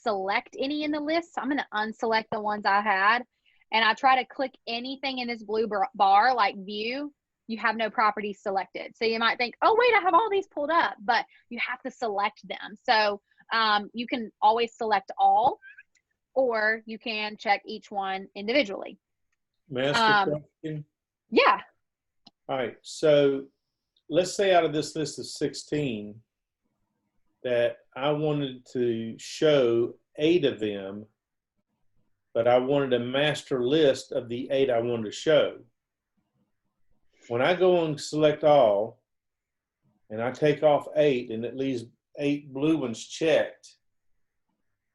select any in the list, I'm going to unselect the ones I had, and I try to click anything in this blue bar like view, you have no properties selected. So you might think, oh wait, I have all these pulled up, but you have to select them. So you can always select all, or you can check each one individually. May I ask a question? Yeah. All right, so let's say out of this list of 16 that I wanted to show 8 of them, but I wanted a master list of the 8 I wanted to show. When I go and select all, and I take off 8, and it leaves 8 blue ones checked,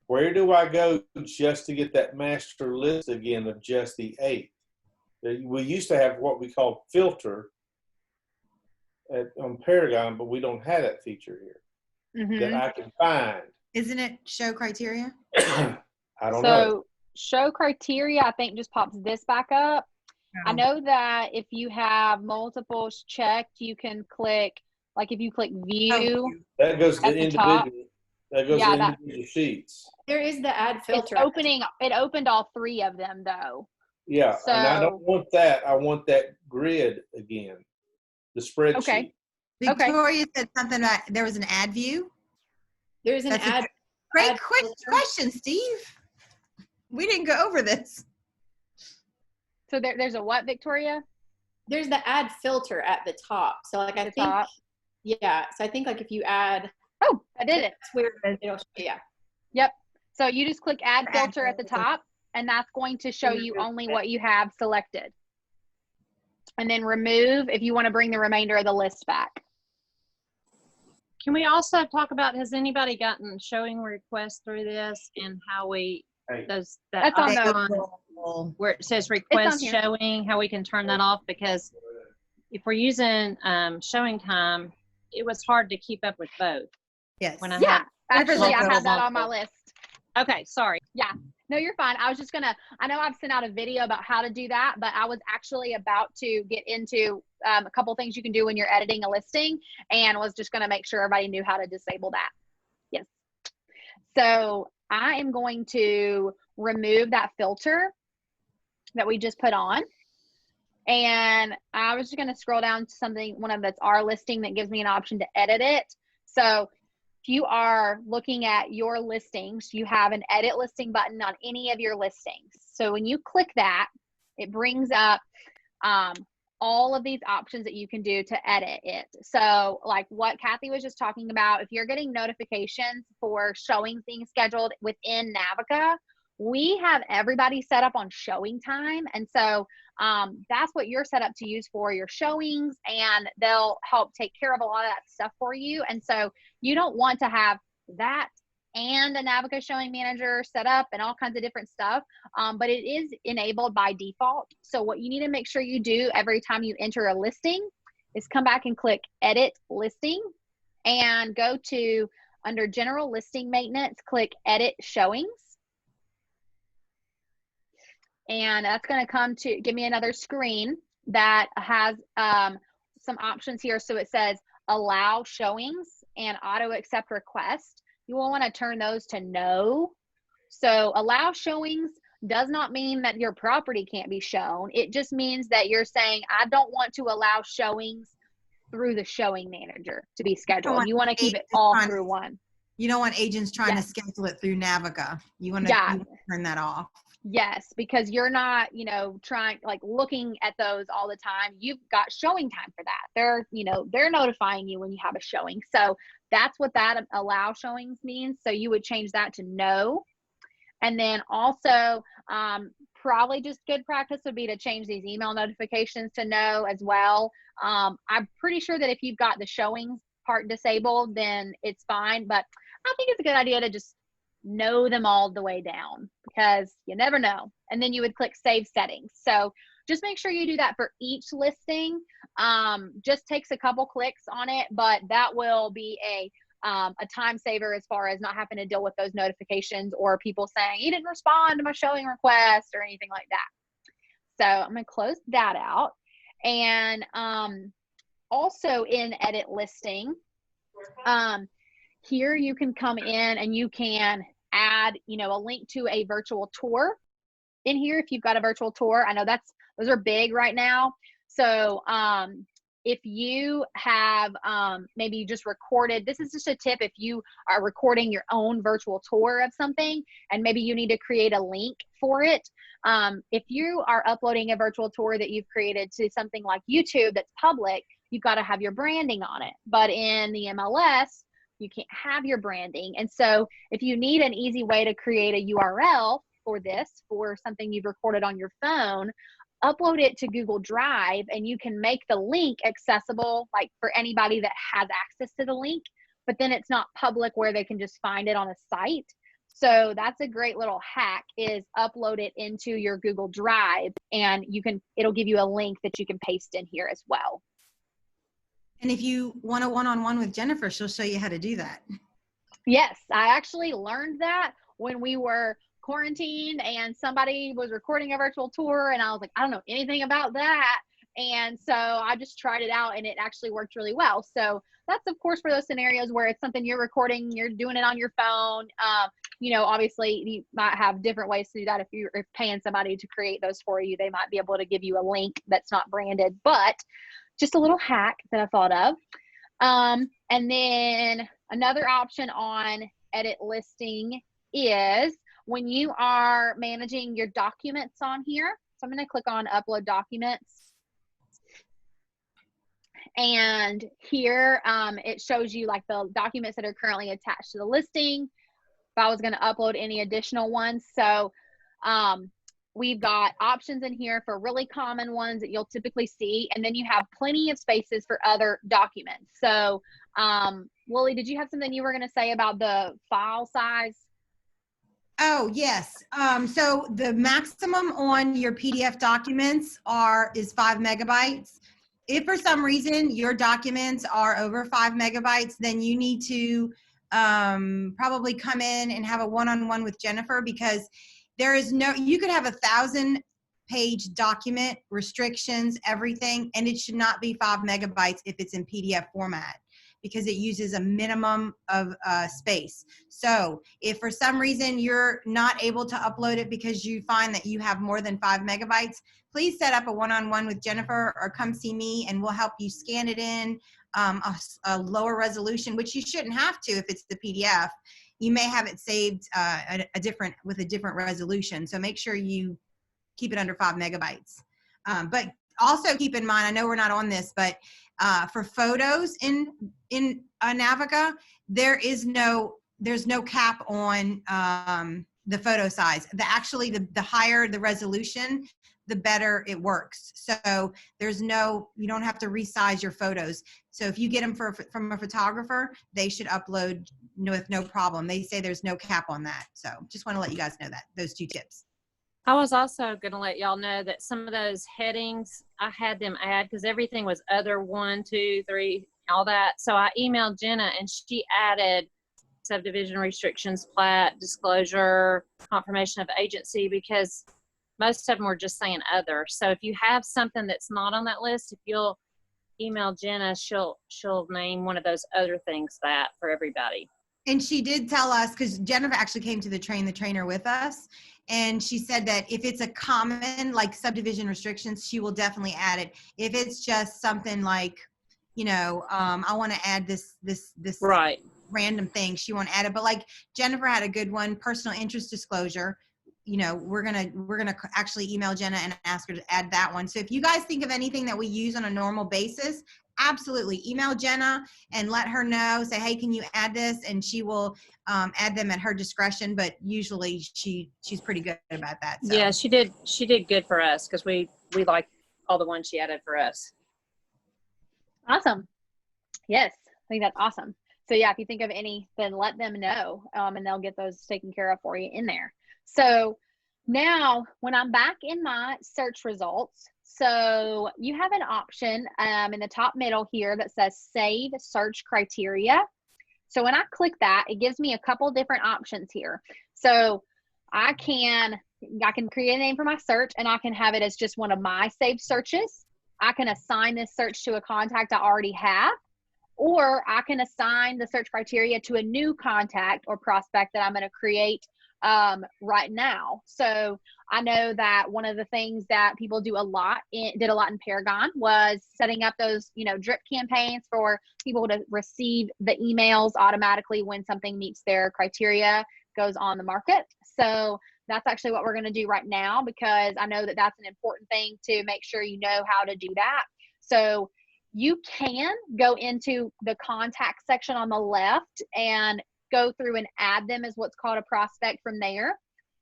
where do I go just to get that master list again of just the 8? We used to have what we call filter on Paragon, but we don't have that feature here that I can find. Isn't it show criteria? I don't know. So show criteria, I think, just pops this back up. I know that if you have multiples checked, you can click, like if you click view. That goes to individual. That goes to that, individual sheets. There is the add filter. It opened all 3 of them though. Yeah, So, and I don't want that. I want that grid again. the spreadsheet. Okay. Victoria said something about there was an ad view. There's an That's a ad. Great ad filter. question, Steve. We didn't go over this. So there's a what, Victoria? There's the ad filter at the top. So like I think, Top. yeah. So I think like if you add, Oh, I did it. that's where it'll, yeah. Yep. So you just click add Add filter at the filter. top, and that's going to show you only what you have selected. And then remove if you want to bring the remainder of the list back. Can we also talk about, has anybody gotten showing requests through this and how we, Hey. does that That's on the- icon where it says request here. showing, how we can turn that off? Because if we're using showing time, it was hard to keep up with both. Yes. When I Yeah, had actually, I multiple- have that on my list. Okay, sorry. No, you're fine. I was just I know I've sent out a video about how to do that, but I was actually about to get into a couple things you can do when you're editing a listing, and was just gonna make sure everybody knew how to disable that. Yes. So I am going to remove that filter that we just put on. And I was just gonna scroll down to something, one of that's our listing that gives me an option to edit it. So if you are looking at your listings, you have an edit listing button on any of your listings. So when you click that, it brings up all of these options that you can do to edit it. So like what Kathy was just talking about, if you're getting notifications for showings being scheduled within Navica, we have everybody set up on showing time. And so that's what you're set up to use for your showings, and they'll help take care of a lot of that stuff for you. And so you don't want to have that and a Navica showing manager set up and all kinds of different stuff, but it is enabled by default. So what you need to make sure you do every time you enter a listing is come back and click edit listing and go to under general listing maintenance, click edit showings. And that's going to come to give me another screen that has some options here. So it says allow showings and auto accept request. You will want to turn those to no. So allow showings does not mean that your property can't be shown. It just means that you're saying, I don't want to allow showings through the showing manager to be scheduled. You want to keep it all through one. You don't want agents trying to schedule it through Navica. You want to turn that off. Yes, because you're not, trying, like looking at those all the time. You've got showing time for that. They're notifying you when you have a showing. So that's what that allow showings means. So you would change that to no. And then also, probably just good practice would be to change these email notifications to no as well. I'm pretty sure that if you've got the showings part disabled, then it's fine. But I think it's a good idea to just know them all the way down, because you never know. And then you would click save settings. So just make sure you do that for each listing. Just takes a couple clicks on it, but that will be a time saver as far as not having to deal with those notifications or people saying you didn't respond to my showing request or anything like that. So I'm going to close that out. And also in edit listing, here you can come in and you can add, a link to a virtual tour in here. If you've got a virtual tour, I know those are big right now. So if you have maybe you just recorded, this is just a tip, if you are recording your own virtual tour of something and maybe you need to create a link for it. If you are uploading a virtual tour that you've created to something like YouTube that's public, you've got to have your branding on it. But in the MLS, you can't have your branding. And so if you need an easy way to create a URL for this, for something you've recorded on your phone, upload it to Google Drive, and you can make the link accessible, like for anybody that has access to the link, but then it's not public where they can just find it on a site. So that's a great little hack, is upload it into your Google Drive, and it'll give you a link that you can paste in here as well. And if you want a one-on-one with Jennifer, she'll show you how to do that. Yes, I actually learned that when we were quarantined and somebody was recording a virtual tour, and I was like, I don't know anything about that. And so I just tried it out, and it actually worked really well. So that's, of course, for those scenarios where it's something you're recording, you're doing it on your phone. Obviously you might have different ways to do that. If you're paying somebody to create those for you, they might be able to give you a link that's not branded. But just a little hack that I thought of. And then another option on edit listing is when you are managing your documents on here. So I'm going to click on upload documents. And here it shows you like the documents that are currently attached to the listing. If I was going to upload any additional ones. So we've got options in here for really common ones that you'll typically see. And then you have plenty of spaces for other documents. So Lily, did you have something you were going to say about the file size? Oh, yes. So the maximum on your PDF documents is 5 megabytes. If for some reason your documents are over 5 megabytes, then you need to probably come in and have a one-on-one with Jennifer, because there is you could have 1,000-page document, restrictions, everything, and it should not be 5 megabytes if it's in PDF format, because it uses a minimum of space. So if for some reason you're not able to upload it because you find that you have more than 5 megabytes, please set up a one-on-one with Jennifer or come see me and we'll help you scan it in a lower resolution, which you shouldn't have to if it's the PDF. You may have it saved with a different resolution. So make sure you keep it under 5 megabytes. But also keep in mind, I know we're not on this, but for photos in Navica, there's no cap on the photo size. The higher the resolution, the better it works. So you don't have to resize your photos. So if you get them from a photographer, they should upload with no problem. They say there's no cap on that. So just want to let you guys know those 2 tips. I was also going to let y'all know that some of those headings, I had them add because everything was other 1, 2, 3, all that. So I emailed Jenna and she added subdivision restrictions, plat, disclosure, confirmation of agency, because most of them were just saying other. So if you have something that's not on that list, if you'll email Jenna, she'll name one of those other things that for everybody. And she did tell us, because Jennifer actually came to the trainer with us, and she said that if it's a common like subdivision restrictions, she will definitely add it. If it's just something like, I want to add this right random thing, she won't add it. But like Jennifer had a good one, personal interest disclosure. We're gonna actually email Jenna and ask her to add that one. So if you guys think of anything that we use on a normal basis, absolutely email Jenna and let her know. Say, hey, can you add this? And she will add them at her discretion. But usually she's pretty good about that. So. Yeah, she did good for us because we like all the ones she added for us. Awesome. Yes, I think that's awesome. So yeah, if you think of any, then let them know, and they'll get those taken care of for you in there. So now when I'm back in my search results, so you have an option in the top middle here that says save search criteria. So when I click that, it gives me a couple different options here. So I can create a name for my search and I can have it as just one of my saved searches. I can assign this search to a contact I already have, or I can assign the search criteria to a new contact or prospect that I'm going to create right now. So I know that one of the things that people did a lot in Paragon was setting up those, drip campaigns for people to receive the emails automatically when something meets their criteria, goes on the market. So that's actually what we're going to do right now, because I know that that's an important thing to make sure you know how to do that. So you can go into the contact section on the left and go through and add them as what's called a prospect from there.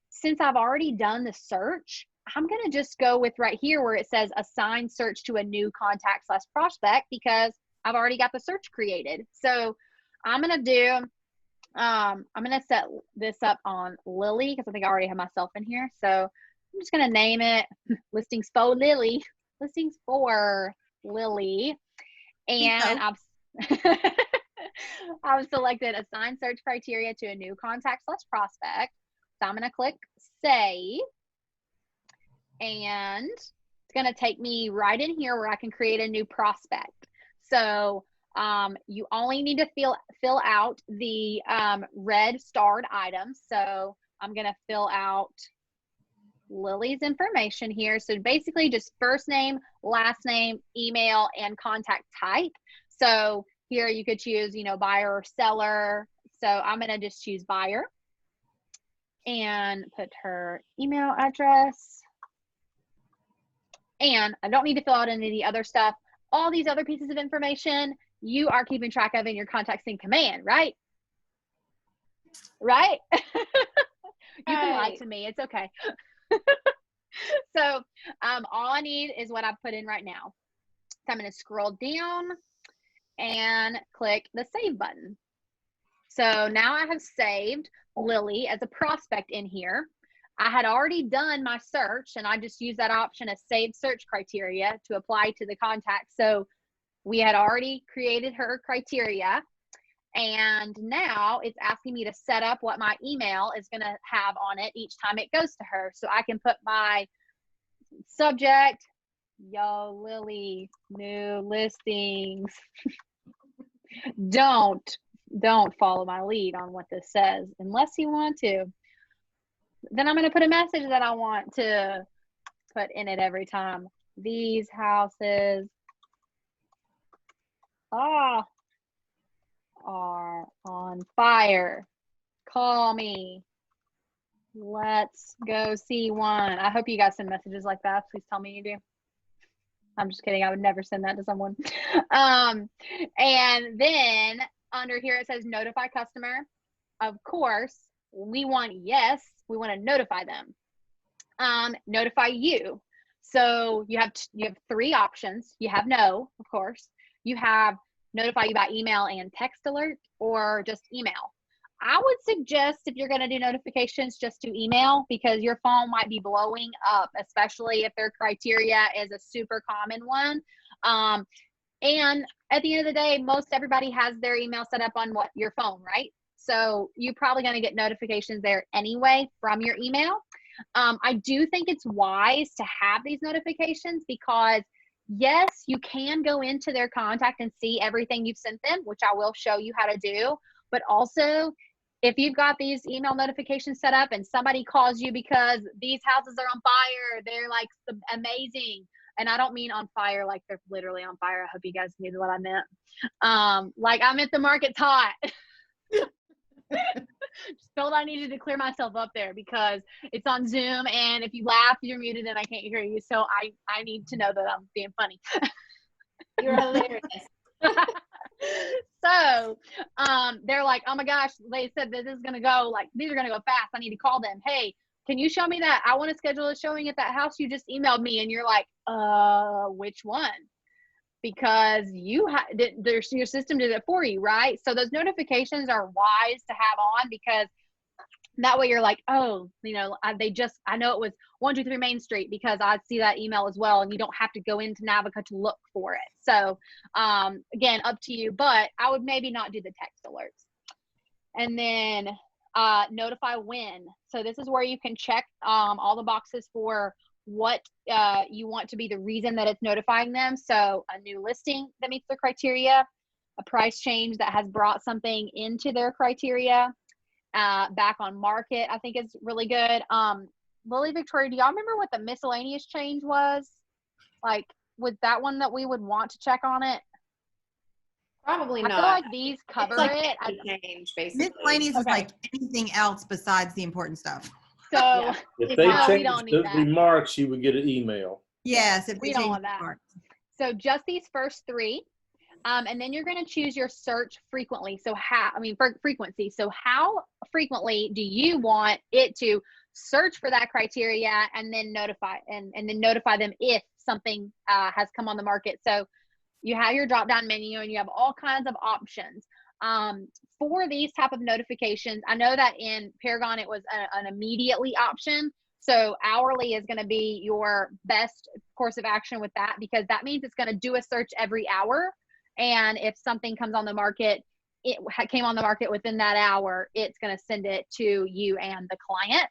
Since I've already done the search, I'm going to just go with right here where it says assign search to a new contact/prospect, because I've already got the search created. So I'm going to set this up on Lily, because I think I already have myself in here. So I'm just going to name it listings for Lily. And I've selected assign search criteria to a new contact/prospect. So I'm going to click save, and it's going to take me right in here where I can create a new prospect. So you only need to fill out the red starred items. So I'm going to fill out Lily's information here. So basically just first name, last name, email, and contact type. So here you could choose, you know, buyer or seller. So I'm going to just choose buyer and put her email address. And I don't need to fill out any of the other stuff. All these other pieces of information you are keeping track of in your contact sync command, right? Right? You can lie to me. It's okay. So all I need is what I've put in right now. So I'm going to scroll down and click the save button. So now I have saved Lily as a prospect in here. I had already done my search, and I just used that option of save search criteria to apply to the contact. So we had already created her criteria, and now it's asking me to set up what my email is going to have on it each time it goes to her. So I can put my subject, yo, Lily, new listings. Don't follow my lead on what this says unless you want to. Then I'm going to put a message that I want to put in it every time. These houses are on fire. Call me. Let's go see one. I hope you guys send messages like that. Please tell me you do. I'm just kidding. I would never send that to someone. And then under here it says notify customer. Of course, we want yes. We want to notify them. Notify you. So you have 3 options. You have no, of course. You have notify you by email and text alert, or just email. I would suggest if you're going to do notifications, just do email, because your phone might be blowing up, especially if their criteria is a super common one. And at the end of the day, most everybody has their email set up on your phone, right? So you're probably going to get notifications there anyway from your email. I do think it's wise to have these notifications because, yes, you can go into their contact and see everything you've sent them, which I will show you how to do. But also, if you've got these email notifications set up and somebody calls you because these houses are on fire, they're like amazing. And I don't mean on fire like they're literally on fire. I hope you guys knew what I meant. Like I meant the market's hot. Just felt I needed to clear myself up there because it's on Zoom, and if you laugh, you're muted and I can't hear you. So I need to know that I'm being funny. You're hilarious. So they're like, oh my gosh, they said that this is gonna go, like, these are gonna go fast. I need to call them. Hey, can you show me that? I want to schedule a showing at that house you just emailed me. And you're like, which one? Because your system did it for you, right? So those notifications are wise to have on, because that way you're like, oh, you know, I know it was 123 Main Street because I see that email as well, and you don't have to go into Navica to look for it. So again, up to you, but I would maybe not do the text alerts. And then notify when. So this is where you can check all the boxes for what you want to be the reason that it's notifying them. So a new listing that meets their criteria, a price change that has brought something into their criteria, back on market, I think is really good. Lily, Victoria, do y'all remember what the miscellaneous change was? Like, was that one that we would want to check on it? Probably not. I feel like these cover like it. change, basically. Miscellaneous is like anything else besides the important stuff. So Yeah. If they we change don't need the that. remarks, you would get an email. Yes, if We they don't change want that. parts. So just these first 3. And then you're going to choose your search frequently. So frequency. So how frequently do you want it to search for that criteria and then notify and then notify them if something has come on the market? So you have your drop down menu and you have all kinds of options. For these type of notifications, I know that in Paragon it was an immediately option. So hourly is going to be your best course of action with that, because that means it's going to do a search every hour. And if something comes on the market, it came on the market within that hour, it's going to send it to you and the client.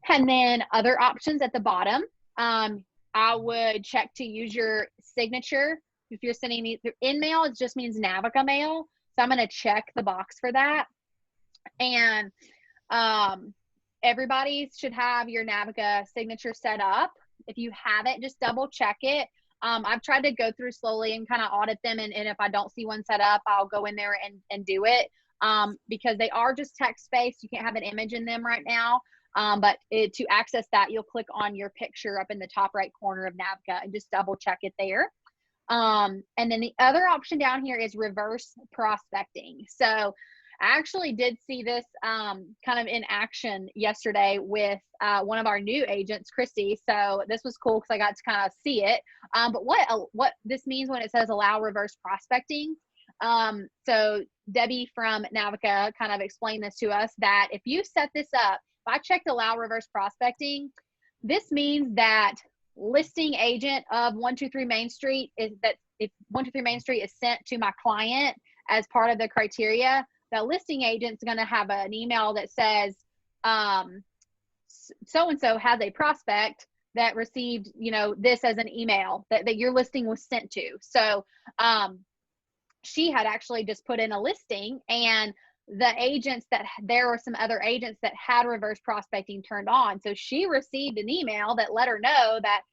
And then other options at the bottom, I would check to use your signature. If you're sending in mail, it just means Navica mail. So I'm going to check the box for that. And everybody should have your Navica signature set up. If you haven't, just double check it. I've tried to go through slowly and kind of audit them. And if I don't see one set up, I'll go in there and do it, because they are just text-based. You can't have an image in them right now. But to access that, you'll click on your picture up in the top right corner of Navica and just double check it there. And then the other option down here is reverse prospecting. So I actually did see this kind of in action yesterday with one of our new agents, Christy. So this was cool because I got to kind of see it. But what this means when it says allow reverse prospecting. So Debbie from Navica kind of explained this to us, that if you set this up, if I checked allow reverse prospecting, this means that listing agent of 123 Main Street is that if 123 Main Street is sent to my client as part of the criteria, the listing agent's going to have an email that says, so-and-so has a prospect that received, this as an email that your listing was sent to. So, she had actually just put in a listing, and the agents there were some other agents that had reverse prospecting turned on. So she received an email that let her know that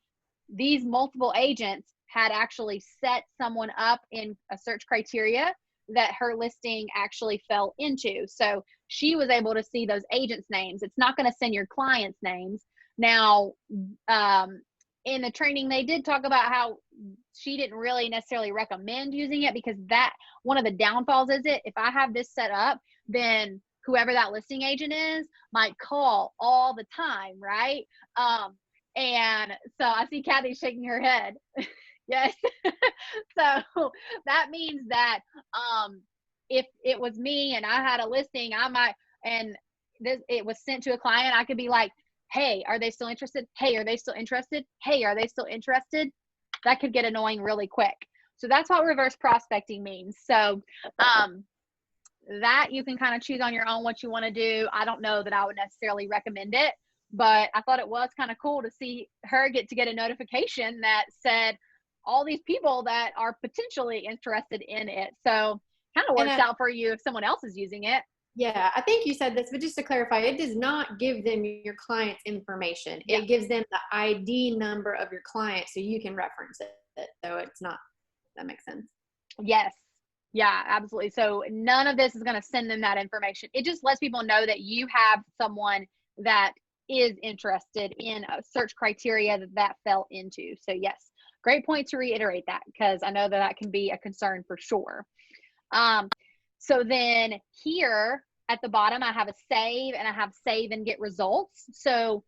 these multiple agents had actually set someone up in a search criteria that her listing actually fell into. So she was able to see those agents' names. It's not going to send your clients' names. Now, in the training, they did talk about how she didn't really necessarily recommend using it, because that one of the downfalls is if I have this set up, then whoever that listing agent is might call all the time, right? And so I see Kathy shaking her head. Yes. So that means that if it was me and I had a listing, it was sent to a client, I could be like, hey, are they still interested? Hey, are they still interested? Hey, are they still interested? That could get annoying really quick. So that's what reverse prospecting means. So that you can kind of choose on your own what you want to do. I don't know that I would necessarily recommend it, but I thought it was kind of cool to see her get a notification that said all these people that are potentially interested in it. So kind of works out for you if someone else is using it. Yeah, I think you said this, but just to clarify, it does not give them your client's information. It gives them the ID number of your client so you can reference it. So it's not, that makes sense. Yes. Yeah, absolutely. So none of this is going to send them that information. It just lets people know that you have someone that is interested in a search criteria that fell into. So yes, great point to reiterate that, because I know that can be a concern for sure. So then here at the bottom, I have a save, and I have save and get results. So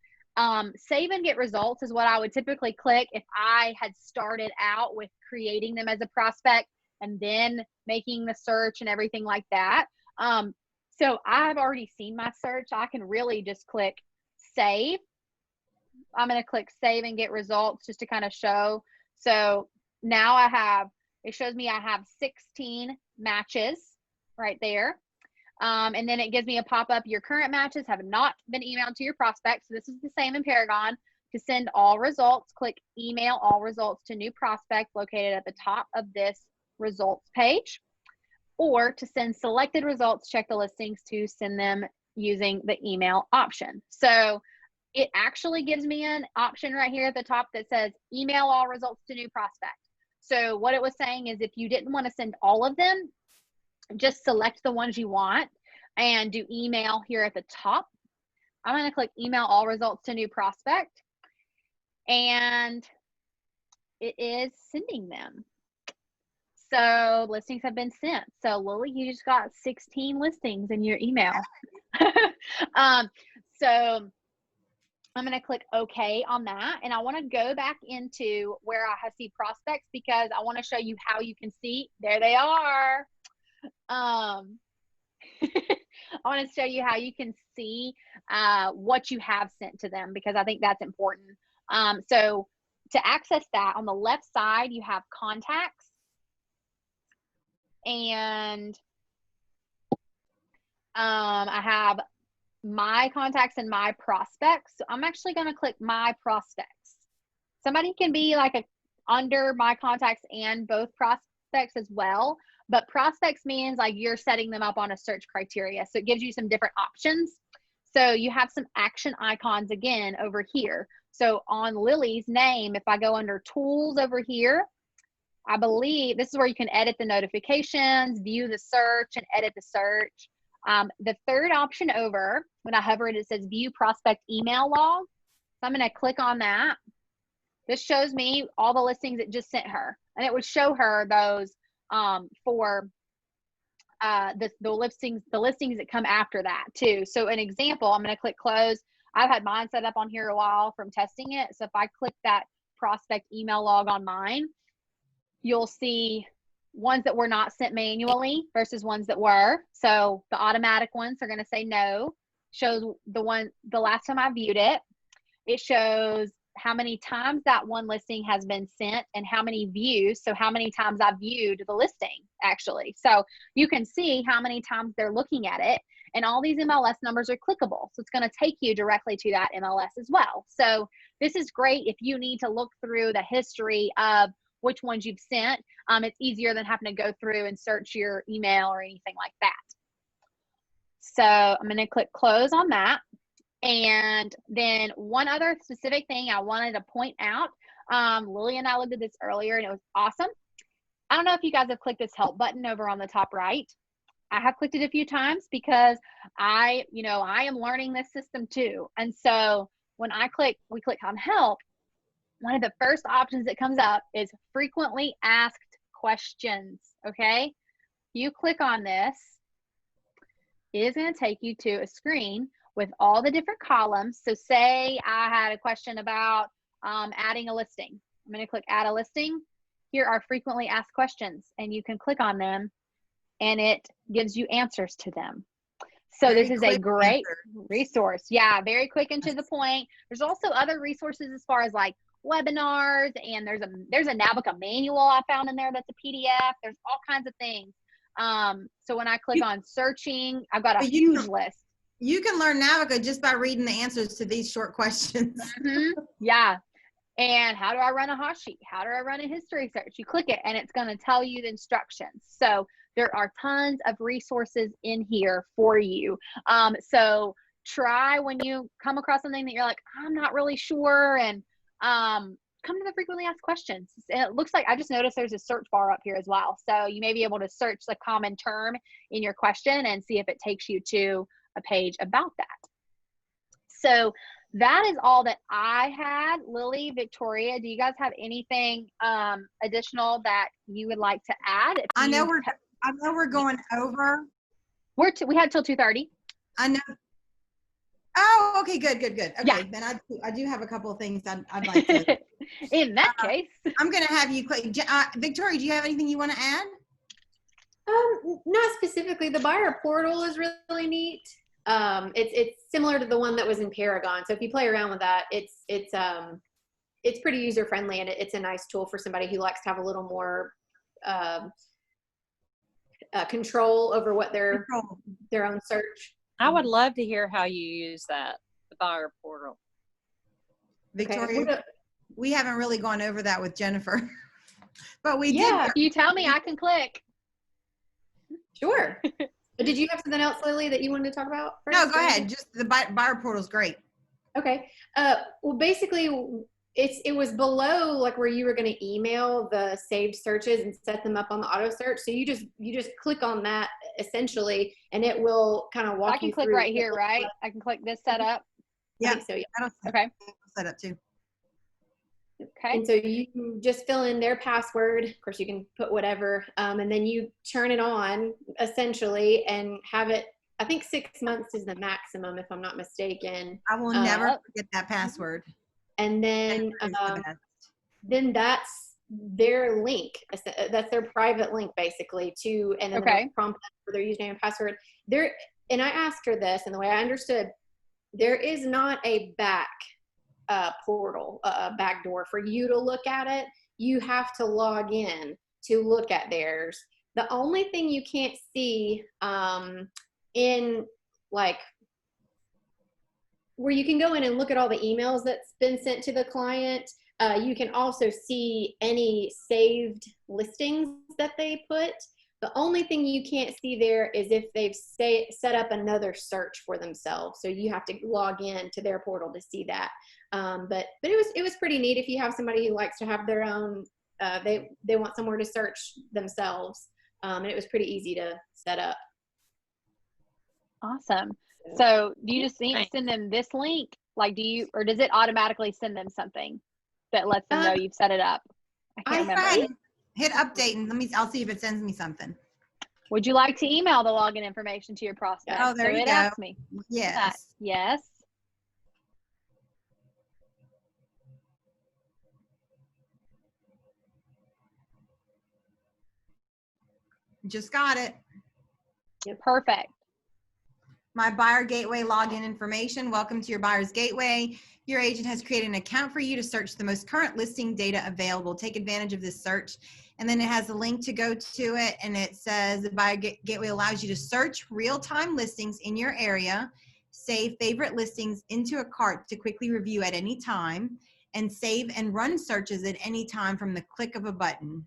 save and get results is what I would typically click if I had started out with creating them as a prospect and then making the search and everything like that. So I've already seen my search. I can really just click save. I'm going to click save and get results just to kind of show. So now it shows me I have 16 matches right there. And then it gives me a pop-up. Your current matches have not been emailed to your prospects. So this is the same in Paragon. To send all results, click email all results to new prospect located at the top of this results page. Or to send selected results, check the listings to send them using the email option. So it actually gives me an option right here at the top that says email all results to new prospect. So what it was saying is if you didn't want to send all of them, just select the ones you want and do email here at the top. I'm going to click email all results to new prospect, and it is sending them. So listings have been sent. So Lily, you just got 16 listings in your email. So I'm going to click OK on that. And I want to go back into where I see prospects, because I want to show you how you can see. There they are. I want to show you how you can see what you have sent to them, because I think that's important. So to access that, on the left side, you have contacts. And I have my contacts and my prospects. So I'm actually going to click my prospects. Somebody can be like under my contacts and both prospects as well. But prospects means like you're setting them up on a search criteria. So it gives you some different options. So you have some action icons again over here. So on Lily's name, if I go under tools over here, I believe this is where you can edit the notifications, view the search, and edit the search. The third option over, when I hover it, it says view prospect email log. So I'm going to click on that. This shows me all the listings it just sent her. And it would show her those for the listings that come after that too. So an example, I'm going to click close. I've had mine set up on here a while from testing it. So if I click that prospect email log on mine, you'll see ones that were not sent manually versus ones that were. So the automatic ones are going to say no. Shows the last time I viewed it. It shows how many times that one listing has been sent and how many views. So how many times I viewed the listing actually. So you can see how many times they're looking at it, and all these MLS numbers are clickable. So it's going to take you directly to that MLS as well. So this is great if you need to look through the history of which ones you've sent. It's easier than having to go through and search your email or anything like that. So I'm going to click close on that. And then one other specific thing I wanted to point out, Lily and I looked at this earlier and it was awesome. I don't know if you guys have clicked this help button over on the top right. I have clicked it a few times because I am learning this system too. And so when we click on help, one of the first options that comes up is frequently asked questions. Okay. You click on this, it is going to take you to a screen with all the different columns. So say I had a question about adding a listing. I'm going to click add a listing. Here are frequently asked questions, and you can click on them and it gives you answers to them. So Very this is a great answer. resource. Yeah, very quick and to the point. There's also other resources as far as like webinars, and there's a Navica manual I found in there that's a PDF. There's all kinds of things. So when I click on searching, I've got a huge list. You can learn Navica just by reading the answers to these short questions. Yeah. And how do I run a hot sheet? How do I run a history search? You click it and it's going to tell you the instructions. So there are tons of resources in here for you. So try when you come across something that you're like, I'm not really sure, and come to the frequently asked questions. And it looks like I just noticed there's a search bar up here as well. So you may be able to search the common term in your question and see if it takes you to a page about that. So that is all that I had. Lily, Victoria, do you guys have anything additional that you would like to add? I know we're going over. We had till 2:30. I know. Oh, okay, good. Okay, yeah. Then I do have a couple of things I'd like to. In that case, I'm going to have you click. Victoria, do you have anything you want to add? Not specifically. The buyer portal is really neat. It's similar to the one that was in Paragon. So if you play around with that, it's pretty user friendly, and it's a nice tool for somebody who likes to have a little more control over what their own search. I would love to hear how you use that, the buyer portal. Victoria, okay. We haven't really gone over that with Jennifer, but we yeah, did. if you tell me, I can click. Sure. But did you have something else, Lily, that you wanted to talk about first? No, go ahead. Just the buyer portal is great. Okay. Well, basically, it was below like where you were going to email the saved searches and set them up on the auto search. So you just click on that essentially, and it will kind of walk you through. I can click right here, right? I can click this setup. Yeah. I think so, yeah. Okay. Set up too. Okay. And so you just fill in their password. Of course, you can put whatever, and then you turn it on essentially and have it. I think 6 months is the maximum, if I'm not mistaken. I will never forget that password. And then that's their link. That's their private link, basically, to, and then the prompt for their username and password. And I asked her this, and the way I understood, there is not a back portal, back door for you to look at it. You have to log in to look at theirs. The only thing you can't see in like where you can go in and look at all the emails that's been sent to the client, you can also see any saved listings that they put, The only thing you can't see there is if they've set up another search for themselves. So you have to log in to their portal to see that. But it was pretty neat if you have somebody who likes to have their own, they want somewhere to search themselves. And it was pretty easy to set up. Awesome. So do you just send them this link? Like, or does it automatically send them something that lets them know you've set it up? I can't remember. Hit update and I'll see if it sends me something. Would you like to email the login information to your prospect? Oh, there you go. Asked me. Yes. Yes. Just got it. Perfect. My buyer gateway login information. Welcome to your buyer's gateway. Your agent has created an account for you to search the most current listing data available. Take advantage of this search. And then it has a link to go to it. And it says the buyer gateway allows you to search real-time listings in your area, save favorite listings into a cart to quickly review at any time, and save and run searches at any time from the click of a button.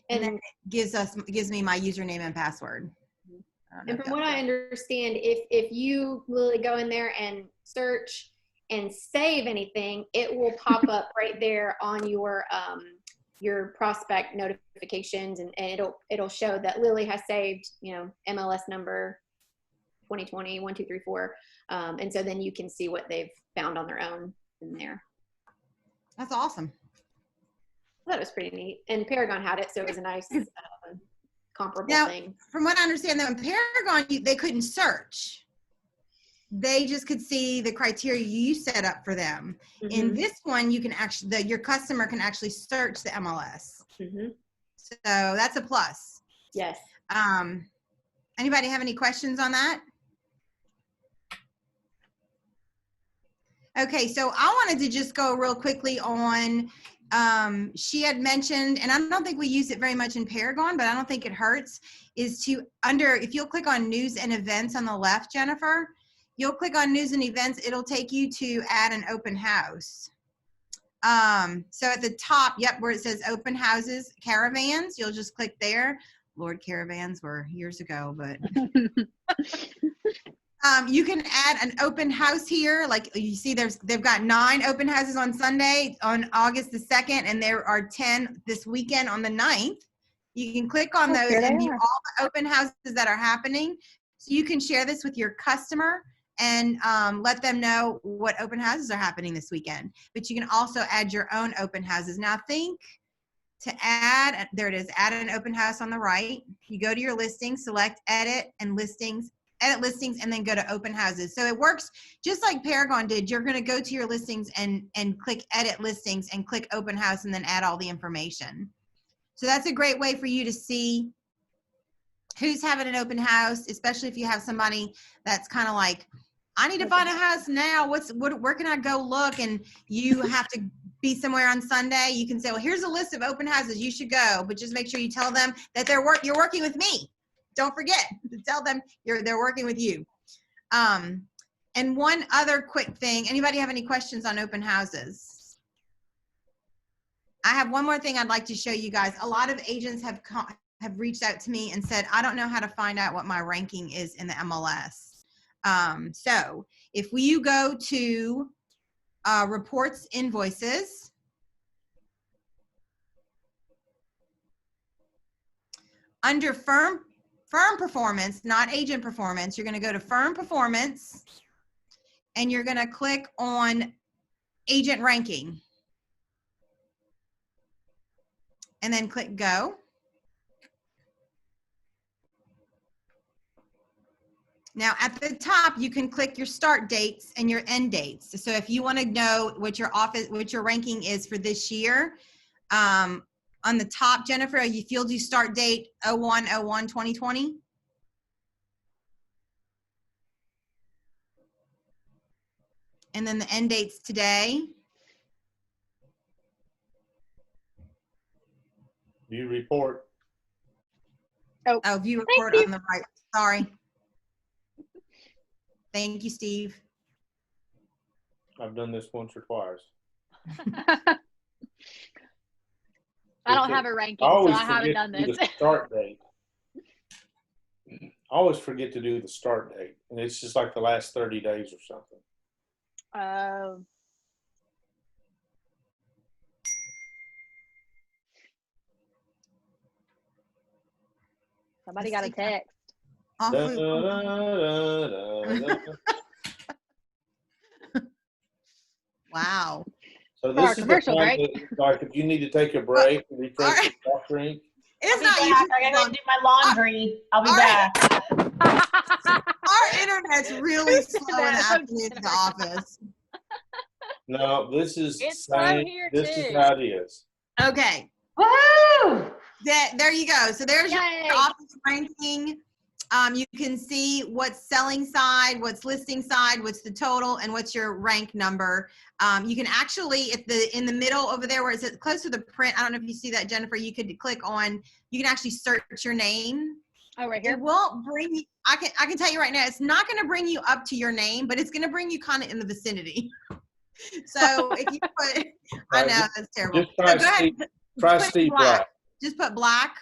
And then it gives me my username and password. And from what I understand, if you really go in there and search and save anything, it will pop up right there on your prospect notifications, and it'll show that Lily has saved, MLS number 2020 1234, and so then you can see what they've found on their own in there. That's awesome. I thought it was pretty neat, and Paragon had it, so it was a nice comparable thing. From what I understand, though, in Paragon, they couldn't search. They just could see the criteria you set up for them. Mm-hmm. In this one, you can actually, your customer can actually search the MLS. Mm-hmm. So that's a plus. Yes. Anybody have any questions on that? Okay, so I wanted to just go real quickly on, she had mentioned, and I don't think we use it very much in Paragon, but I don't think it hurts, is to if you'll click on news and events on the left, Jennifer, you'll click on news and events, it'll take you to add an open house. So at the top, where it says open houses, caravans, you'll just click there. Lord, caravans were years ago, but you can add an open house here. Like you see, they've got 9 open houses on Sunday on August the 2nd, and there are 10 this weekend on the 9th. You can click on those and view all the open houses that are happening. So you can share this with your customer and let them know what open houses are happening this weekend. But you can also add your own open houses. Now think to add, there it is, add an open house on the right. You go to your listings, select edit listings, and then go to open houses. So it works just like Paragon did. You're going to go to your listings and click edit listings and click open house and then add all the information. So that's a great way for you to see who's having an open house, especially if you have somebody that's kind of like, I need to find a house now. Where can I go look? And you have to be somewhere on Sunday. You can say, well, here's a list of open houses. You should go, but just make sure you tell them that you're working with me. Don't forget to tell them they're working with you. And one other quick thing. Anybody have any questions on open houses? I have one more thing I'd like to show you guys. A lot of agents have reached out to me and said, I don't know how to find out what my ranking is in the MLS. So if you go to reports invoices, under firm performance, not agent performance, you're going to go to firm performance and you're going to click on agent ranking and then click go. Now at the top, you can click your start dates and your end dates. So if you want to know what your ranking is for this year, on the top, Jennifer, if you'll do start date 01/01/2020. And then the end dates today. View report. Oh, view report on the right. Sorry. Thank you, Steve. I've done this once or twice. I don't have a ranking, I always so I haven't forget done to do this. the start date. I always forget to do the start date, and it's just like the last 30 days or something. Somebody got a text. Da, da, da, da, da. Wow. So For our this is the commercial time break. that, like, if you need to take a break and refresh your soft drink. It's I'll not be you. back. I gotta do my laundry. I'll be All right. back. Our internet's really slow in the That? afternoon in the office. No, this is It's slow same. here, This too. is how it is. Okay. Woohoo! There you go. So there's Yay. your office ranking. You can see what's selling side, what's listing side, what's the total, and what's your rank number. You can actually, in the middle over there where it says close to the print, I don't know if you see that, Jennifer, you could click on, you can actually search your name. Oh, right here. It won't bring you, I can tell you right now, it's not going to bring you up to your name, but it's going to bring you kind of in the vicinity. So if you put, I know, that's terrible. Just try So go ahead. Try Put Steve black. Black. Just put black.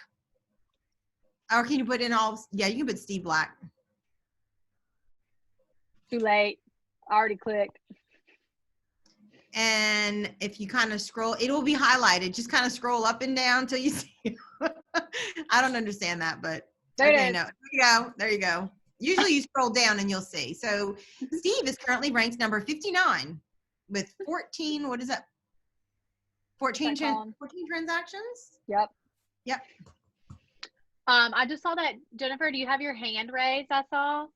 Or can you put in all, yeah, you can put Steve Black. Too late. I already clicked. And if you kind of scroll, it will be highlighted. Just kind of scroll up and down till you see. I don't understand that, but There it okay, is. no. There you go. There you go. Usually you scroll down and you'll see. So Steve is currently ranked number 59 with 14, what is that? 14 transactions? Yep. Yep. I just saw that, Jennifer, do you have your hand raised, I saw?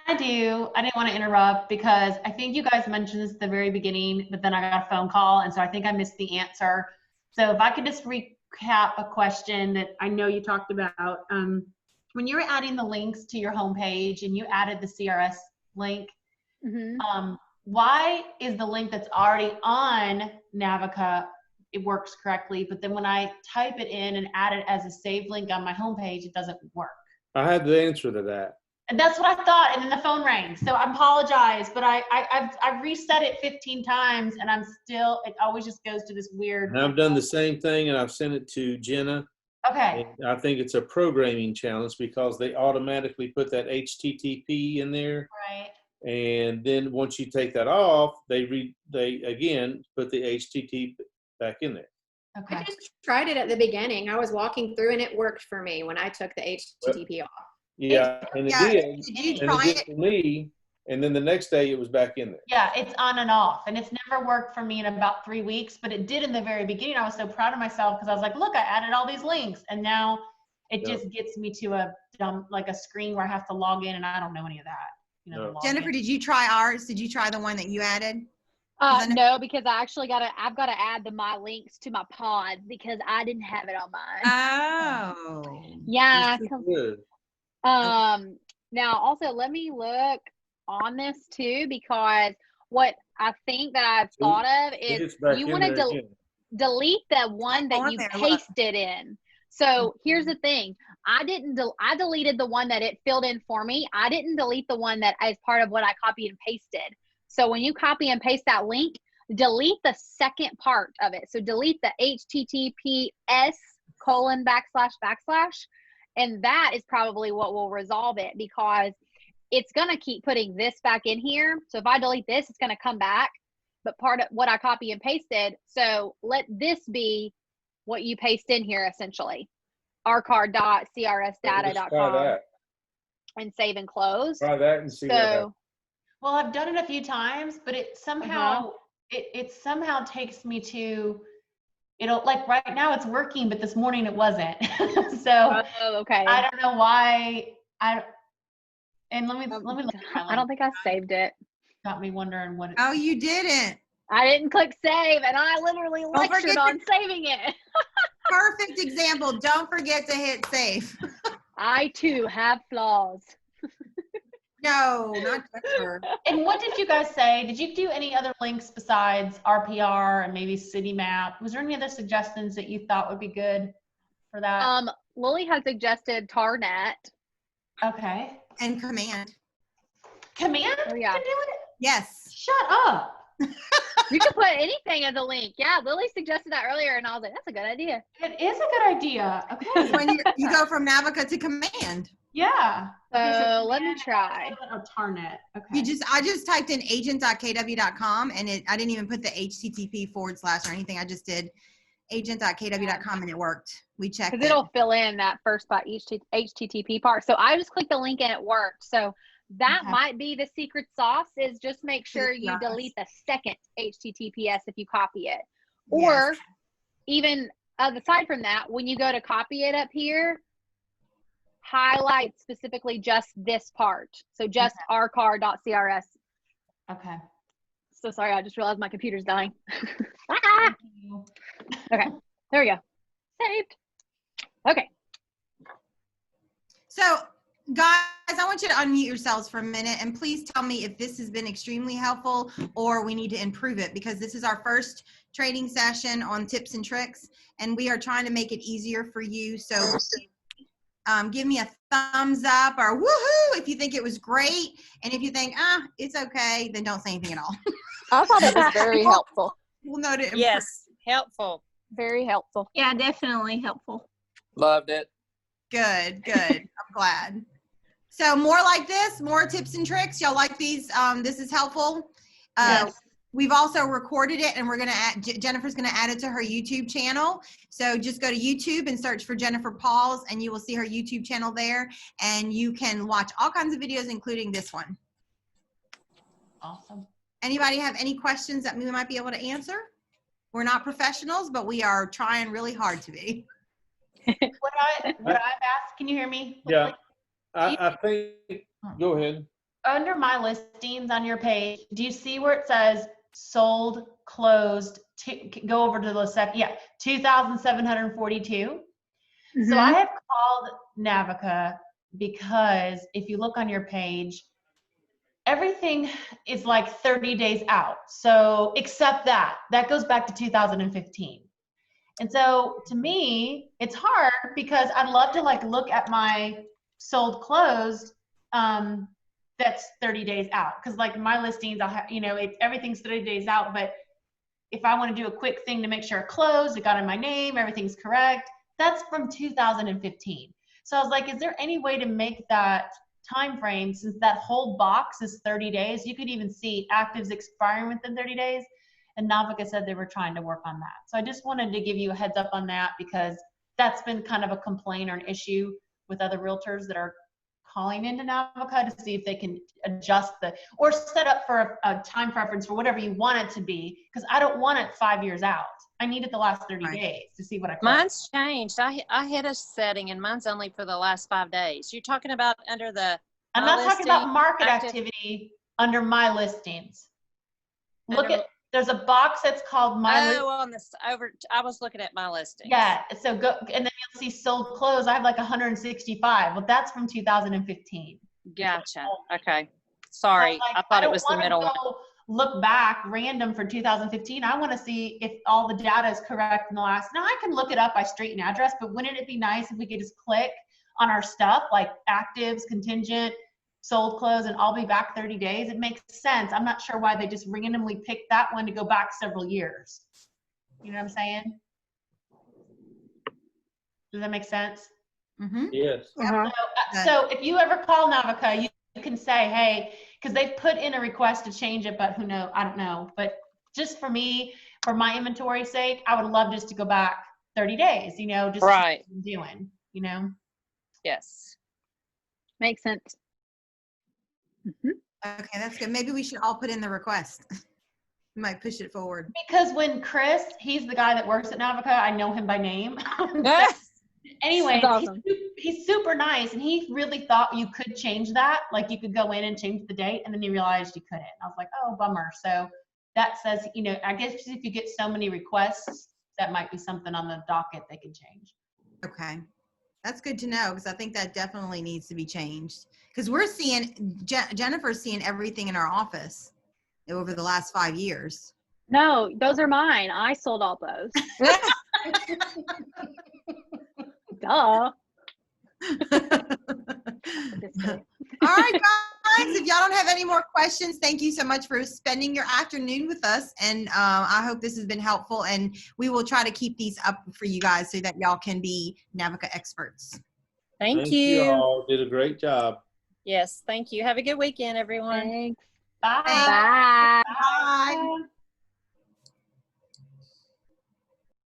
I do. I didn't want to interrupt because I think you guys mentioned this at the very beginning, but then I got a phone call, and so I think I missed the answer. So if I could just recap a question that I know you talked about. When you were adding the links to your homepage and you added the CRS link, why is the link that's already on Navica, it works correctly, but then when I type it in and add it as a saved link on my homepage, it doesn't work? I had the answer to that. And that's what I thought, and then the phone rang. So I apologize, but I've reset it 15 times, and I'm still, it always just goes to this weird. And I've done the same thing, and I've sent it to Jenna. Okay. And I think it's a programming challenge because they automatically put that HTTP in there. Right. And then once you take that off, they again put the HTTP back in there. Okay. I just tried it at the beginning. I was walking through and it worked for me when I took the HTTP off. Yeah, and it Yeah. did. Did you And try it did it? for me. And then the next day it was back in there. Yeah, it's on and off, and it's never worked for me in about 3 weeks, but it did in the very beginning. I was so proud of myself because I was like, look, I added all these links, and now it just gets me to a dumb, like a screen where I have to log in, and I don't know any of that. You know, Jennifer, did you try ours? Did you try the one that you added? No, because I've got to add my links to my pods because I didn't have it on mine. Oh. Yeah. Good. Now also let me look on this too, because what I think that I've thought of is you want to delete the one that you pasted in. So here's the thing. I deleted the one that it filled in for me. I didn't delete the one that as part of what I copied and pasted. So when you copy and paste that link, delete the second part of it. So delete the HTTPS : / and that is probably what will resolve it, because it's going to keep putting this back in here. So if I delete this, it's going to come back, but part of what I copy and pasted. So let this be what you paste in here, essentially. rcard.crsdata.com and save and close. Try that and see what happens. Well, I've done it a few times, but it somehow it somehow takes me to, it'll, like right now it's working, but this morning it wasn't. So okay. I don't know why. And let me look at my link. I don't think I saved it. Got me wondering what. Oh, you didn't. I didn't click save, and I literally lectured on saving it. Perfect example. Don't forget to hit save. I too have flaws. No, not Jennifer. And what did you guys say? Did you do any other links besides RPR and maybe City Map? Was there any other suggestions that you thought would be good for that? Lily had suggested Tarnet. Okay. And command. Command Oh, yeah. can do it? Yes. Shut up. You can put anything as a link. Yeah, Lily suggested that earlier, and I was like, that's a good idea. It is a good idea. Okay. When you go from Navica to Command. Yeah. So let me try. Oh, Tarnet. Okay. I just typed in agent.kw.com and I didn't even put the HTTP / or anything. I just did agent.kw.com and it worked. We checked Because it'll fill in that first part, HTTP part. So I just clicked the link and it worked. So that might be the secret sauce, is just make sure you delete the second HTTPS if you copy it. Or even aside from that, when you go to copy it up here, highlight specifically just this part. So just rcar.crs. Okay. So sorry, I just realized my computer's dying. Okay, there we go. Saved. Okay. So guys, I want you to unmute yourselves for a minute and please tell me if this has been extremely helpful or we need to improve it, because this is our first training session on tips and tricks and we are trying to make it easier for you. So give me a thumbs up or woohoo if you think it was great, and if you think it's okay, then don't say anything at all. I thought it was very helpful. We'll note it. Yes, helpful. Very helpful. Yeah, definitely helpful. Loved it. Good. I'm glad. So more like this, more tips and tricks. Y'all like these? This is helpful. Yes. We've also recorded it and we're going to add, Jennifer's going to add it to her YouTube channel. So just go to YouTube and search for Jennifer Pauls and you will see her YouTube channel there. And you can watch all kinds of videos, including this one. Awesome. Anybody have any questions that we might be able to answer? We're not professionals, but we are trying really hard to be. What I've asked, can you hear me? Yeah. I think, go ahead. Under my listings on your page, do you see where it says sold, closed, go over to the second, 2,742. So I have called Navica because if you look on your page, everything is like 30 days out. So except that goes back to 2015. And so to me, it's hard because I'd love to like look at my sold closed, that's 30 days out. Cause like my listings, I'll have, everything's 30 days out. But if I want to do a quick thing to make sure it closed, it got in my name, everything's correct, that's from 2015. So I was like, is there any way to make that time frame, since that whole box is 30 days, you could even see actives expiring within 30 days. And Navica said they were trying to work on that. So I just wanted to give you a heads up on that, because that's been kind of a complaint or an issue with other realtors that are calling into Navica to see if they can adjust or set up for a time preference for whatever you want it to be. Because I don't want it 5 years out. I need it the last 30 days to see what I can. Mine's changed. I had a setting and mine's only for the last 5 days. You're talking about under the I'm not talking about market activity under my listings. Look at, there's a box that's called my I was looking at my listing. Yeah, so go, and then you'll see sold close. I have like 165. Well, that's from 2015. Gotcha. Okay. Sorry, Like, I thought it was the middle one. Look back random for 2015. I want to see if all the data is correct in the last. Now I can look it up by street and address, but wouldn't it be nice if we could just click on our stuff like actives, contingent, sold close, and I'll be back 30 days? It makes sense. I'm not sure why they just randomly picked that one to go back several years. You know what I'm saying? Does that make sense? Mm-hmm. Yes. So if you ever call Navica, you can say, hey, because they've put in a request to change it, but who knows? I don't know. But just for me, for my inventory sake, I would love just to go back 30 days, just right. doing, Yes. Makes sense. Okay, that's good. Maybe we should all put in the request. We might push it forward. Because when Chris, he's the guy that works at Navica, I know him by name. Anyway, awesome. he's super nice, and he really thought you could change that. Like you could go in and change the date, and then he realized you couldn't. I was like, oh, bummer. So that says, I guess if you get so many requests, that might be something on the docket they could change. Okay. That's good to know, because I think that definitely needs to be changed. Because we're seeing, Jennifer's seeing everything in our office over the last 5 years. No, those are mine. I sold all those. Duh. All right, guys. guys, if y'all don't have any more questions, thank you so much for spending your afternoon with us. And I hope this has been helpful. And we will try to keep these up for you guys so that y'all can be Navica experts. Thank You you. all did a great job. Yes, thank you. Have a good weekend, everyone. Thanks. Bye. Bye. Bye. Bye.